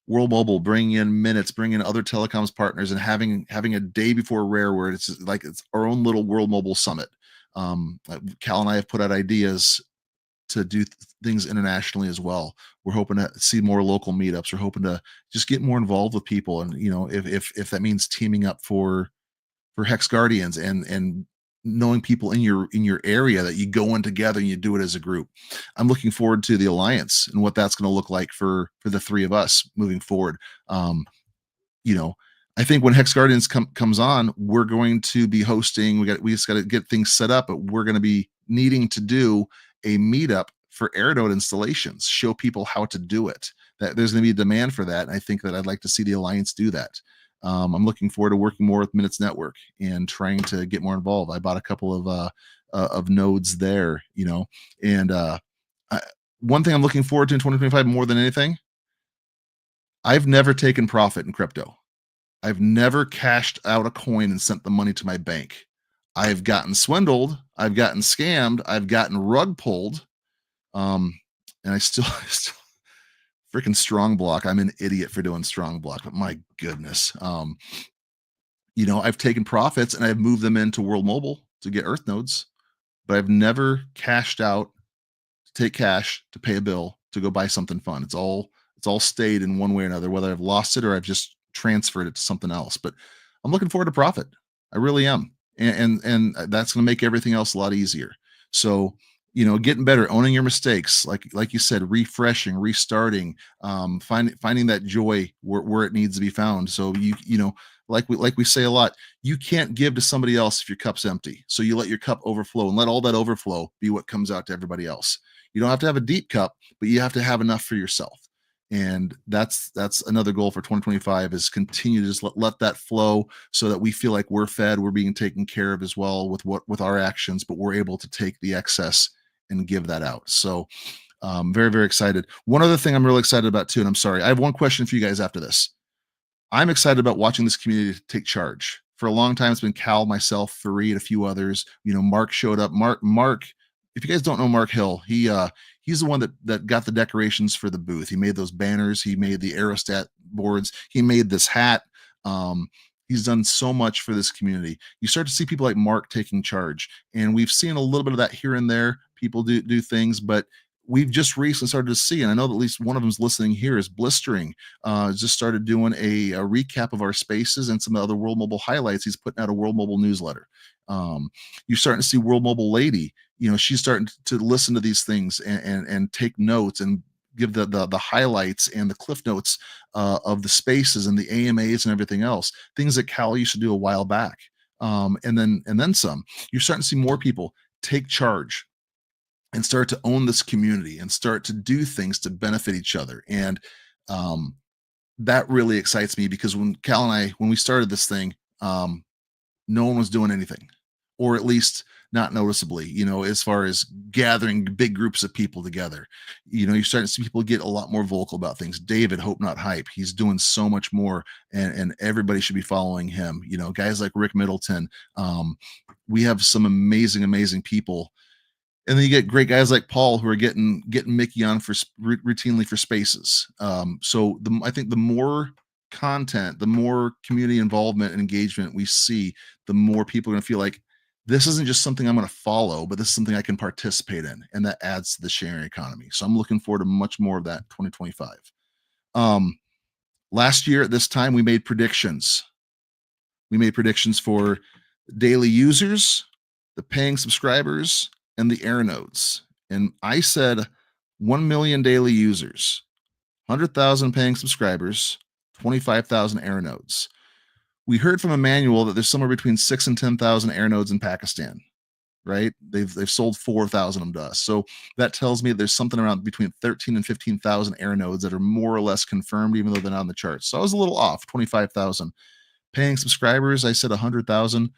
World Mobile, bringing in minutes, bringing in other telecoms partners, and having a day before Rare where it's like it's our own little World Mobile Summit. Cal and I have put out ideas to do things internationally as well. We're hoping to see more local meetups. We're hoping to just get more involved with people, and if that means teaming up for Hex Guardians, and knowing people in your area that you go in together and you do it as a group. I'm looking forward to the alliance and what that's going to look like for the three of us moving forward. You know, I think when Hex Guardians comes on, we're going to be hosting. We just got to get things set up, but we're going to be needing to do a meetup for AirNode installations, show people how to do it. That there's going to be a demand for that, and I think that I'd like to see the alliance do that. I'm looking forward to working more with Minutes Network and trying to get more involved. I bought a couple of nodes there, and one thing I'm looking forward to in 2025 more than anything. I've never taken profit in crypto. I've never cashed out a coin and sent the money to my bank. I've gotten swindled. I've gotten scammed. I've gotten rug pulled. And I still freaking strong block. I'm an idiot for doing strong block, but my goodness. I've taken profits and I've moved them into World Mobile to get Earth nodes, but I've never cashed out to take cash to pay a bill to go buy something fun. It's all stayed in one way or another, whether I've lost it or I've just transferred it to something else. But I'm looking forward to profit. I really am. And that's going to make everything else a lot easier. So, getting better, owning your mistakes, like you said, refreshing, restarting, finding that joy where it needs to be found. So like we say a lot, you can't give to somebody else if your cup's empty. So you let your cup overflow and let all that overflow be what comes out to everybody else. You don't have to have a deep cup, but you have to have enough for yourself. And that's another goal for 2025 is continue to just let that flow so that we feel like we're fed, we're being taken care of as well with our actions, but we're able to take the excess and give that out. So very, very excited. One other thing I'm really excited about too, and I'm sorry, I have one question for you guys after this. I'm excited about watching this community take charge. For a long time, it's been Cal, myself, Fareed, a few others. Mark showed up. Mark, if you guys don't know Mark Hill, he's the one that got the decorations for the booth. He made those banners. He made the aerostat boards. He made this hat. He's done so much for this community. You start to see people like Mark taking charge, and we've seen a little bit of that here and there. People do things, but we've just recently started to see, and I know that at least one of them's listening here, is Blistering. Just started doing a recap of our spaces and some other World Mobile highlights. He's putting out a World Mobile newsletter. You're starting to see World Mobile Lady. She's starting to listen to these things and take notes and give the highlights and the cliff notes of the spaces and the AMAs and everything else. Things that Cal used to do a while back. And then some. You're starting to see more people take charge and start to own this community and start to do things to benefit each other. And that really excites me because when Cal and I, when we started this thing, no one was doing anything, or at least not noticeably, as far as gathering big groups of people together. You're starting to see people get a lot more vocal about things. David, Hope Not Hype, he's doing so much more, and everybody should be following him. Guys like Rick Middleton. We have some amazing people And then you get great guys like Paul who are getting Mickey on for routinely for spaces. So I think the more content, the more community involvement and engagement we see, the more people are going to feel like this isn't just something I'm going to follow, but this is something I can participate in, and that adds to the sharing economy. So I'm looking forward to much more of that 2025. Last year at this time, we made predictions. We made predictions for daily users, the paying subscribers, and the AirNodes. And I said 1 million daily users, 100,000 paying subscribers, 25,000 AirNodes. We heard from Emmanuel that there's somewhere between 6 and 10,000 AirNodes in Pakistan, right? They've sold 4,000 of them to us. So that tells me there's something around between 13 and 15,000 AirNodes that are more or less confirmed, even though they're not on the charts. So I was a little off, 25,000. Paying subscribers, I said 100,000.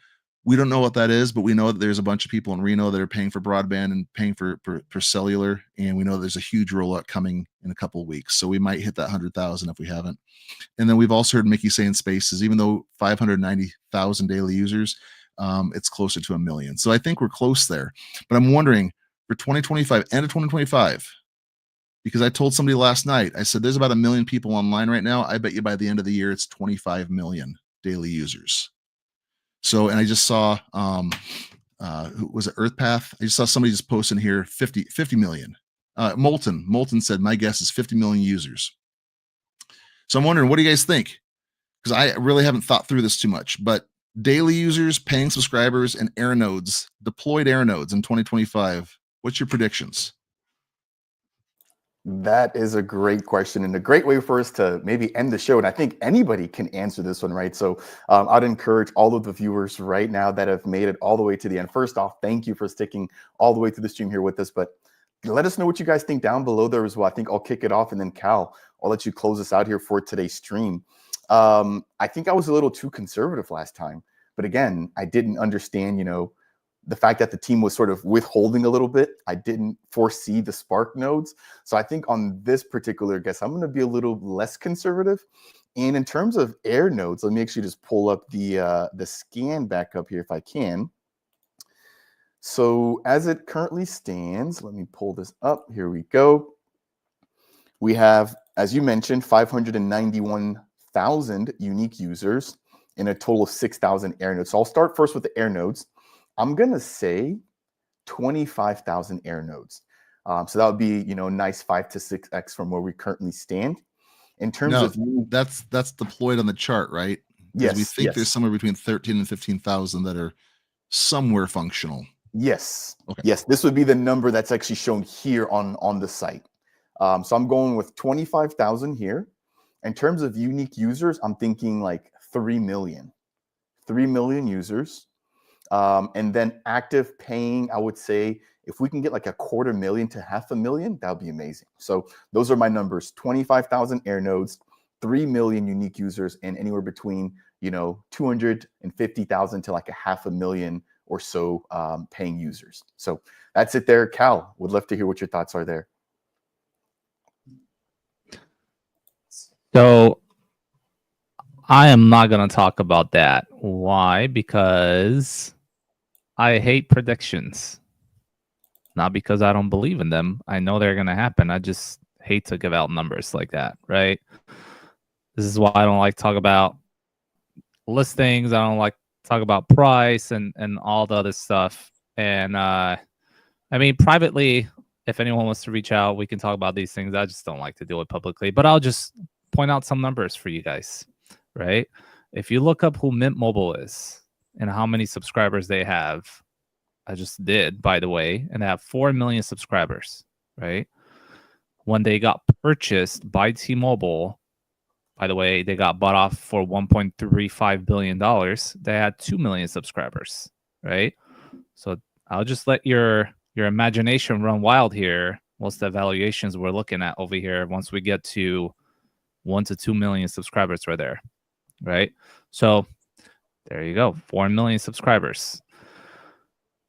We don't know what that is, but we know that there's a bunch of people in Reno that are paying for broadband and paying for cellular. And we know there's a huge rollout coming in a couple of weeks. So we might hit that 100,000 if we haven't. And then we've also heard Mickey say in spaces, even though 590,000 daily users, it's closer to 1 million. So I think we're close there. But I'm wondering for 2025, end of 2025, because I told somebody last night, I said, there's about 1 million people online right now. I bet you by the end of the year, it's 25 million daily users. So, and I just saw, who was it, EarthPath? I just saw somebody just posting here 50 million. Molten said, my guess is 50 million users. So I'm wondering, what do you guys think? Because I really haven't thought through this too much, but daily users, paying subscribers, and AirNodes, deployed AirNodes in 2025, what's your predictions? That is a great question and a great way for us to maybe end the show. And I think anybody can answer this one, right? So I'd encourage all of the viewers right now that have made it all the way to the end. First off, thank you for sticking all the way through the stream here with us. But let us know what you guys think down below there as well. I think I'll kick it off, and then Cal, I'll let you close us out here for today's stream. I think I was a little too conservative last time. But again, I didn't understand, the fact that the team was sort of withholding a little bit. I didn't foresee the Spark nodes. So I think on this particular guess, I'm going to be a little less conservative. And in terms of AirNodes, let me actually just pull up the scan back up here if I can. So as it currently stands, let me pull this up. Here we go. We have, as you mentioned, 591,000 unique users and a total of 6,000 AirNodes. So I'll start first with the AirNodes. I'm going to say 25,000 AirNodes. So that would be, nice 5 to 6x from where we currently stand. In terms of that's deployed on the chart, right? Yes. We think there's somewhere between 13 and 15,000 that are somewhere functional. Yes. Okay. Yes. This would be the number that's actually shown here on the site. So I'm going with 25,000 here. In terms of unique users, I'm thinking like 3 million. 3 million users. And then active paying, I would say if we can get like 250,000 to 500,000, that would be amazing. So those are my numbers: 25,000 AirNodes, 3 million unique users, and anywhere between 250,000 to like 500,000 or so paying users. So that's it there. Cal, would love to hear what your thoughts are there. So I am not going to talk about that. Why? Because I hate predictions. Not because I don't believe in them. I know they're going to happen. I just hate to give out numbers like that, right? This is why I don't like to talk about listings. I don't like to talk about price and all the other stuff. And I mean, privately, if anyone wants to reach out, we can talk about these things. I just don't like to do it publicly. But I'll just point out some numbers for you guys, right? If you look up who Mint Mobile is and how many subscribers they have, I just did, by the way, and they have 4 million subscribers, right? When they got purchased by T-Mobile, by the way, they got bought off for $1.35 billion. They had 2 million subscribers, right? So I'll just let your imagination run wild here. What's the valuations we're looking at over here once we get to 1 to 2 million subscribers right there, right? So there you go, 4 million subscribers.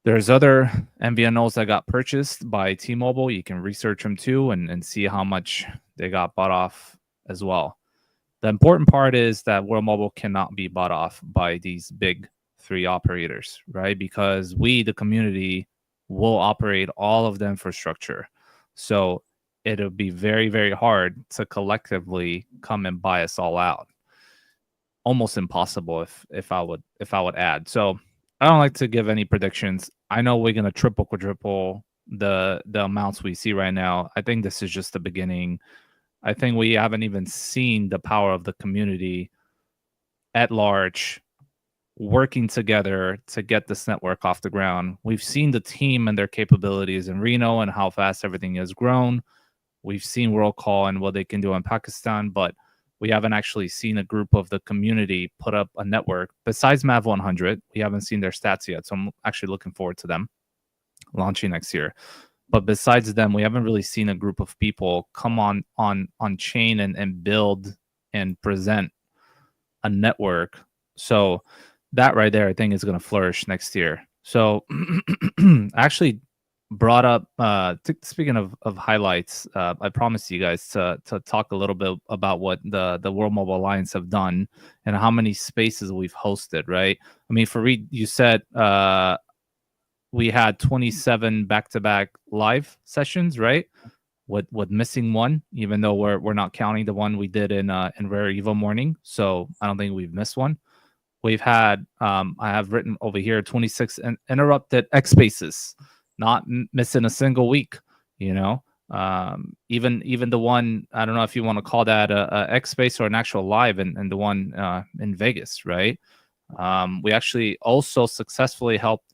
There's other MVNOs that got purchased by T-Mobile. You can research them too and see how much they got bought off as well. The important part is that World Mobile cannot be bought off by these big 3 operators, right? Because we, the community, will operate all of the infrastructure. So it'll be very, very hard to collectively come and buy us all out. Almost impossible if I would add. So I don't like to give any predictions. I know we're gonna triple, quadruple the amounts we see right now. I think this is just the beginning. I think we haven't even seen the power of the community at large working together to get this network off the ground. We've seen the team and their capabilities in Reno and how fast everything has grown. We've seen World Call and what they can do in Pakistan, but we haven't actually seen a group of the community put up a network besides MAV 100. We haven't seen their stats yet, so I'm actually looking forward to them launching next year. But besides them, we haven't really seen a group of people come on chain and build and present a network. So that right there, I think, is going to flourish next year. So actually brought up, speaking of highlights, I promised you guys to talk a little bit about what the World Mobile Alliance have done and how many spaces we've hosted, right? I mean, Fareed, you said we had 27 back-to-back live sessions, right? With missing one, even though we're not counting the one we did in Rare Evo morning. So I don't think we've missed one. We've had, I have written over here, 26 interrupted X spaces, not missing a single week, you know. Even the one, I don't know if you want to call that a X space or an actual live, and the one in Vegas, right? We actually also successfully helped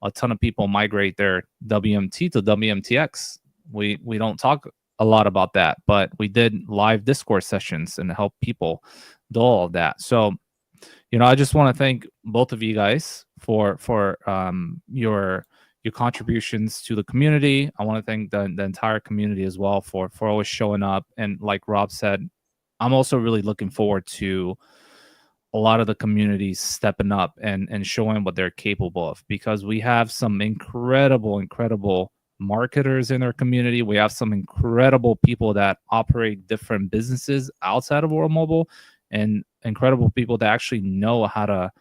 a ton of people migrate their WMT to WMTX. We don't talk a lot about that, but we did live Discord sessions and help people do all of that. So, you know, I just want to thank both of you guys for your contributions to the community. I want to thank the entire community as well for always showing up. And like Rob said, I'm also really looking forward to a lot of the communities stepping up and showing what they're capable of, because we have some incredible marketers in our community. We have some incredible people that operate different businesses outside of World Mobile, and incredible people that actually know how to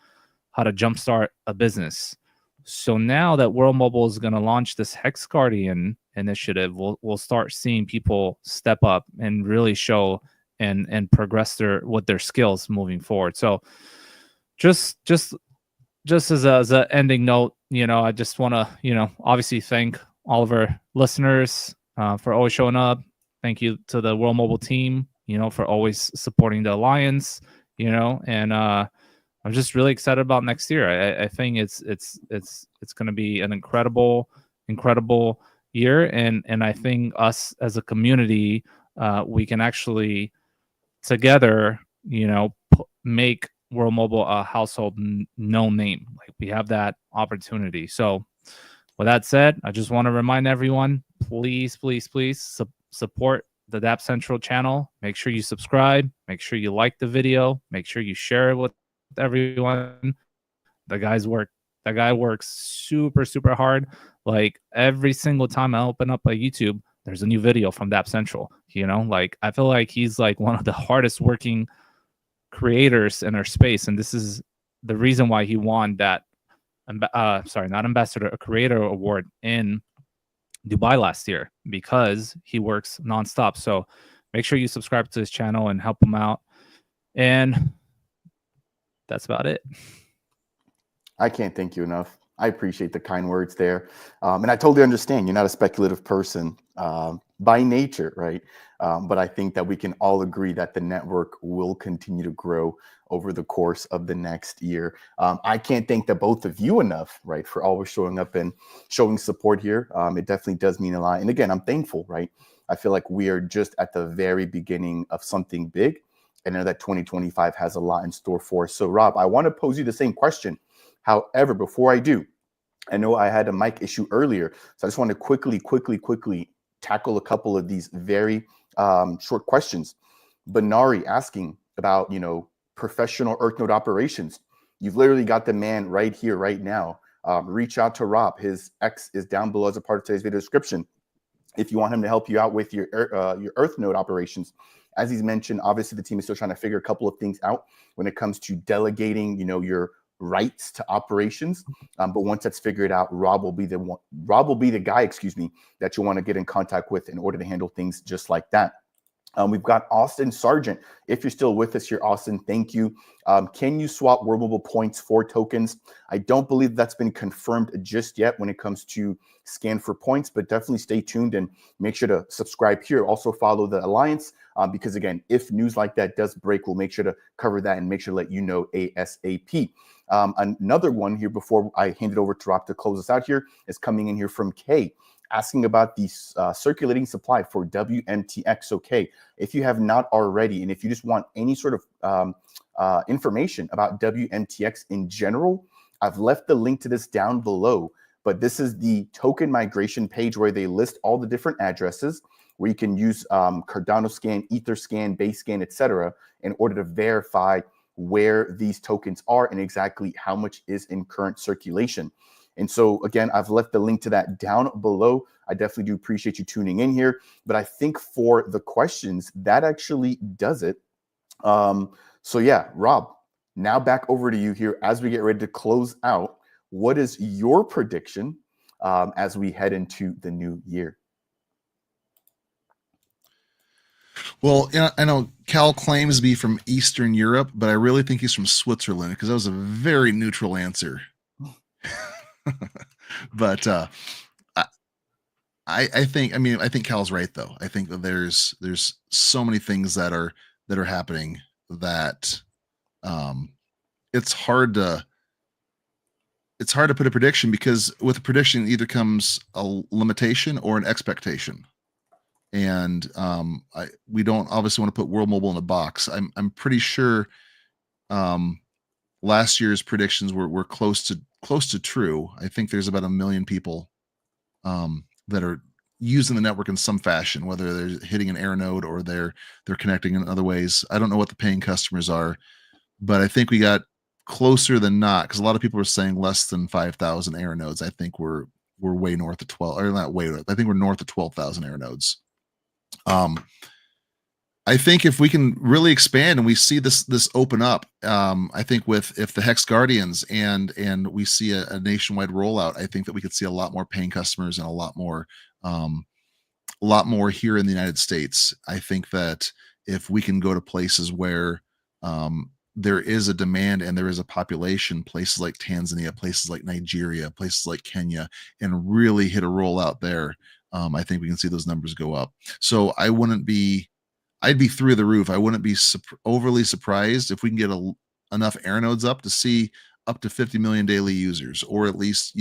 jumpstart a business. So now that World Mobile is going to launch this Hex Guardian initiative, we'll start seeing people step up and really show and progress their skills moving forward. So just as a ending note, you know, I just want to, you know, obviously thank all of our listeners for always showing up. Thank you to the World Mobile team, you know, for always supporting the Alliance, you know, and I'm just really excited about next year. I think it's going to be an incredible year, and I think us as a community, we can actually together, you know, make World Mobile a household known name. Like, we have that opportunity. So with that said, I just want to remind everyone, please support the DAP Central channel. Make sure you subscribe. Make sure you like the video. Make sure you share it with everyone. The guy works super hard. Like, every single time I open up a YouTube, there's a new video from DAP Central. You know, like, I feel like he's like one of the hardest working creators in our space, and this is the reason why he won that not ambassador, a creator award in Dubai last year, because he works nonstop. So make sure you subscribe to his channel and help him out. And that's about it. I can't thank you enough. I appreciate the kind words there. And I totally understand you're not a speculative person by nature, right? But I think that we can all agree that the network will continue to grow over the course of the next year. I can't thank the both of you enough, right, for always showing up and showing support here. It definitely does mean a lot. And again, I'm thankful, right? I feel like we are just at the very beginning of something big, and I know that 2025 has a lot in store for us. So Rob, I want to pose you the same question. However, before I do, I know I had a mic issue earlier, so I just want to quickly tackle a couple of these very short questions. Benari asking about, you know, professional EarthNode operations. You've literally got the man right here, right now. Reach out to Rob. His X is down below as a part of today's video description if you want him to help you out with your EarthNode operations. As he's mentioned, obviously the team is still trying to figure a couple of things out when it comes to delegating, you know, your rights to operations. But once that's figured out, Rob will be the guy, excuse me, that you want to get in contact with in order to handle things just like that. We've got Austin Sargent. If you're still with us here, Austin, thank you. Can you swap World Mobile points for tokens? I don't believe that's been confirmed just yet when it comes to scan for points, but definitely stay tuned and make sure to subscribe here. Also follow the Alliance because, again, if news like that does break, we'll make sure to cover that and make sure to let you know ASAP. Another one here before I hand it over to Rob to close us out here is coming in here from Kay, asking about the circulating supply for WMTX. Okay, if you have not already, and if you just want any sort of information about WMTX in general, I've left the link to this down below. But this is the token migration page where they list all the different addresses where you can use Cardano scan, Ether scan, base scan, etc., in order to verify where these tokens are and exactly how much is in current circulation. And so, again, I've left the link to that down below. I definitely do appreciate you tuning in here. But I think for the questions, that actually does it. So, yeah, Rob, now back over to you here as we get ready to close out. What is your prediction as we head into the new year? Well, I know Cal claims to be from Eastern Europe, but I really think he's from Switzerland because that was a very neutral answer. But I think Cal's right though. I think that there's so many things that are happening that it's hard to put a prediction, because with a prediction either comes a limitation or an expectation. And we don't obviously want to put World Mobile in a box. I'm pretty sure last year's predictions were close to true. I think there's about 1 million people that are using the network in some fashion, whether they're hitting an AirNode or they're connecting in other ways. I don't know what the paying customers are, but I think we got closer than not, because a lot of people are saying less than 5,000 AirNodes. I think we're way north of 12, or not way. I think we're north of 12,000 AirNodes. I think if we can really expand and we see this open up, I think if the Hex Guardians and we see a nationwide rollout, I think that we could see a lot more paying customers and a lot more here in the United States. I think that if we can go to places where there is a demand and there is a population, places like Tanzania, places like Nigeria, places like Kenya, and really hit a rollout there, I think we can see those numbers go up. So I'd be through the roof. I wouldn't be overly surprised if we can get enough AirNodes up to see up to 50 million daily users, or at least,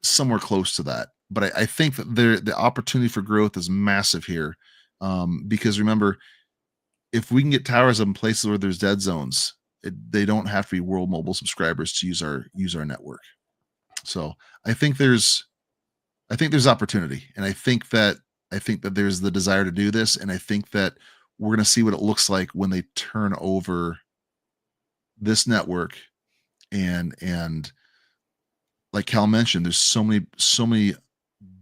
somewhere close to that. But I think that the opportunity for growth is massive here, because remember, if we can get towers up in places where there's dead zones, they don't have to be World Mobile subscribers to use our network. So I think there's opportunity, and I think that there's the desire to do this, and I think that we're going to see what it looks like when they turn over this network. And like Cal mentioned, there's so many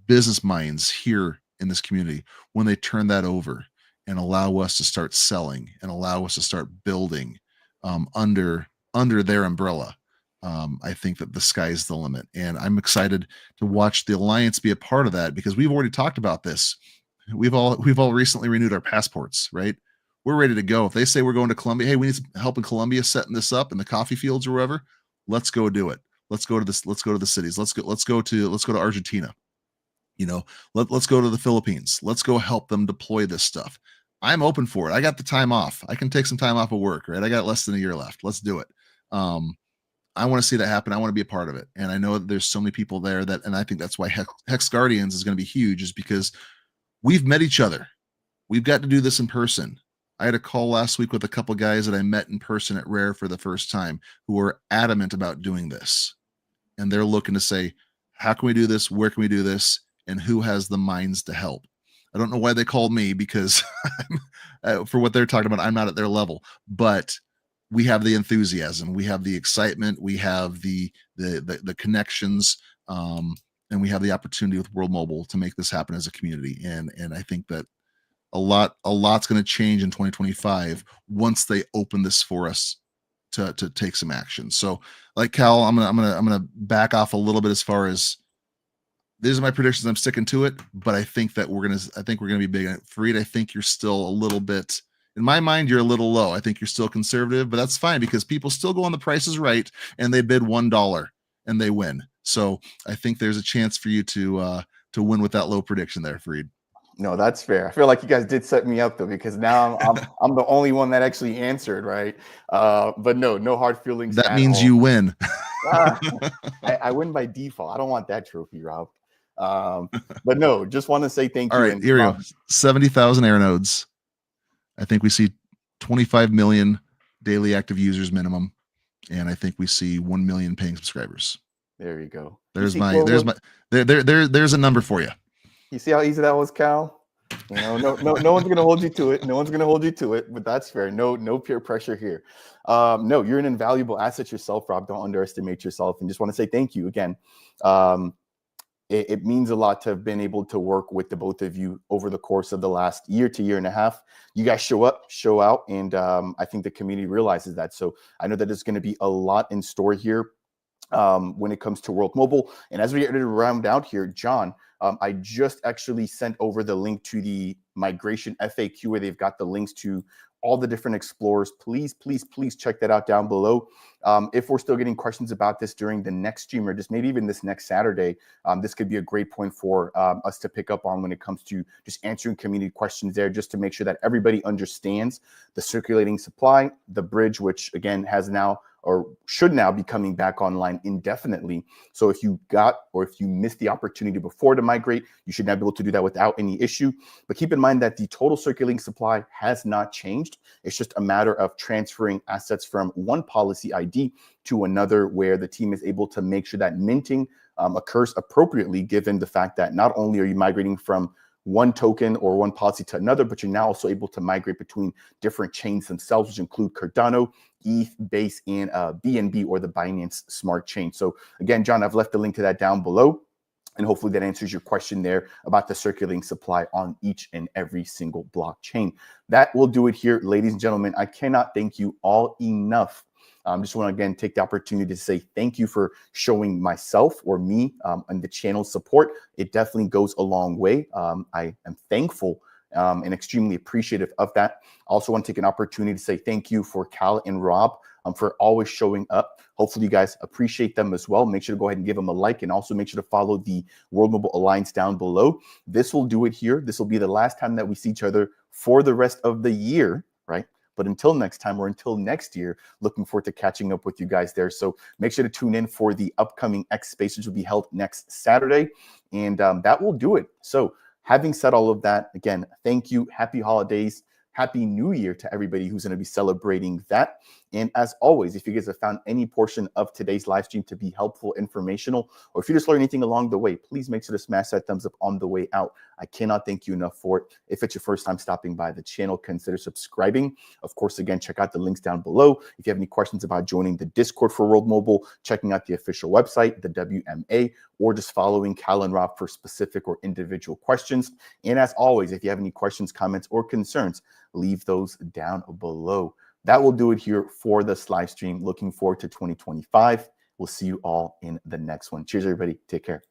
business minds here in this community. When they turn that over and allow us to start selling and allow us to start building under their umbrella, I think that the sky is the limit. And I'm excited to watch the Alliance be a part of that, because we've already talked about this. We've all recently renewed our passports, right? We're ready to go. If they say we're going to Colombia, hey, we need some help in Colombia setting this up in the coffee fields or wherever, let's go do it. Let's go to this. Let's go to the cities. Let's go to Argentina. Let's go to the Philippines. Let's go help them deploy this stuff. I'm open for it. I got the time off. I can take some time off of work, right? I got less than a year left. Let's do it. I want to see that happen. I want to be a part of it. And I know that there's so many people there and I think that's why Hex Guardians is going to be huge, is because we've met each other. We've got to do this in person. I had a call last week with a couple guys that I met in person at Rare for the first time, who were adamant about doing this. And they're looking to say, how can we do this? Where can we do this? And who has the minds to help? I don't know why they called me, because for what they're talking about, I'm not at their level, but we have the enthusiasm, we have the excitement, we have the connections, and we have the opportunity with World Mobile to make this happen as a community. And I think that a lot's going to change in 2025 once they open this for us to take some action. So like Cal, I'm gonna back off a little bit as far as these are my predictions. I'm sticking to it, but I think we're gonna be big. Fareed, I think you're still a little bit, in my mind, you're a little low. I think you're still conservative, but that's fine because people still go on The Price is Right and they bid $1 and they win. So I think there's a chance for you to win with that low prediction there, Fareed. No, that's fair. I feel like you guys did set me up though, because now I'm the only one that actually answered, right? But no hard feelings. That at means all. you win. I win by default. I don't want that trophy, Rob. But no, just want to say thank All you. right, And here we Rob, go. 70,000 AirNodes. I think we see 25 million daily active users minimum, and I think we see 1 million paying subscribers. there you go. There's there's a number for you. You see how easy that was, Cal? You know, no one's gonna hold you to it. No one's gonna hold you to it, but that's fair. No peer pressure here. No, you're an invaluable asset yourself, Rob. Don't underestimate yourself. And just want to say thank you again. It means a lot to have been able to work with the both of you over the course of the last year to year and a half. You guys show up, show out, and I think the community realizes that. So I know that there's going to be a lot in store here when it comes to World Mobile. And as we get ready to round out here, John, I just actually sent over the link to the migration FAQ where they've got the links to all the different explorers. Please check that out down below. If we're still getting questions about this during the next stream or just maybe even this next Saturday, this could be a great point for us to pick up on when it comes to just answering community questions there, just to make sure that everybody understands the circulating supply, the bridge, which again has now or should now be coming back online indefinitely. So if you got or if you missed the opportunity before to migrate, you should now be able to do that without any issue. But keep in mind that the total circulating supply has not changed. It's just a matter of transferring assets from one policy ID to another, where the team is able to make sure that minting occurs appropriately, given the fact that not only are you migrating from one token or one policy to another, but you're now also able to migrate between different chains themselves, which include Cardano, ETH, Base, and BNB, or the Binance Smart Chain. So again, John, I've left the link to that down below, and hopefully that answers your question there about the circulating supply on each and every single blockchain. That will do it here, ladies and gentlemen. I cannot thank you all enough. Just want to again take the opportunity to say thank you for showing myself or me and the channel support. It definitely goes a long way. I am thankful and extremely appreciative of that. I also want to take an opportunity to say thank you for Cal and Rob for always showing up. Hopefully you guys appreciate them as well. Make sure to go ahead and give them a like, and also make sure to follow the World Mobile Alliance down below. This will do it here. This will be the last time that we see each other for the rest of the year, right? But until next time, or until next year, looking forward to catching up with you guys there. So make sure to tune in for the upcoming X Space, which will be held next Saturday. And that will do it. So having said all of that, again, thank you. Happy holidays. Happy New Year to everybody who's going to be celebrating that. And as always, if you guys have found any portion of today's live stream to be helpful, informational, or if you just learned anything along the way, please make sure to smash that thumbs up on the way out. I cannot thank you enough for it. If it's your first time stopping by the channel, consider subscribing. Of course, again, check out the links down below. If you have any questions about joining the Discord for World Mobile, checking out the official website, the WMA, or just following Cal and Rob for specific or individual questions. And as always, if you have any questions, comments, or concerns, leave those down below. That will do it here for this live stream. Looking forward to 2025. We'll see you all in the next one. Cheers, everybody. Take care.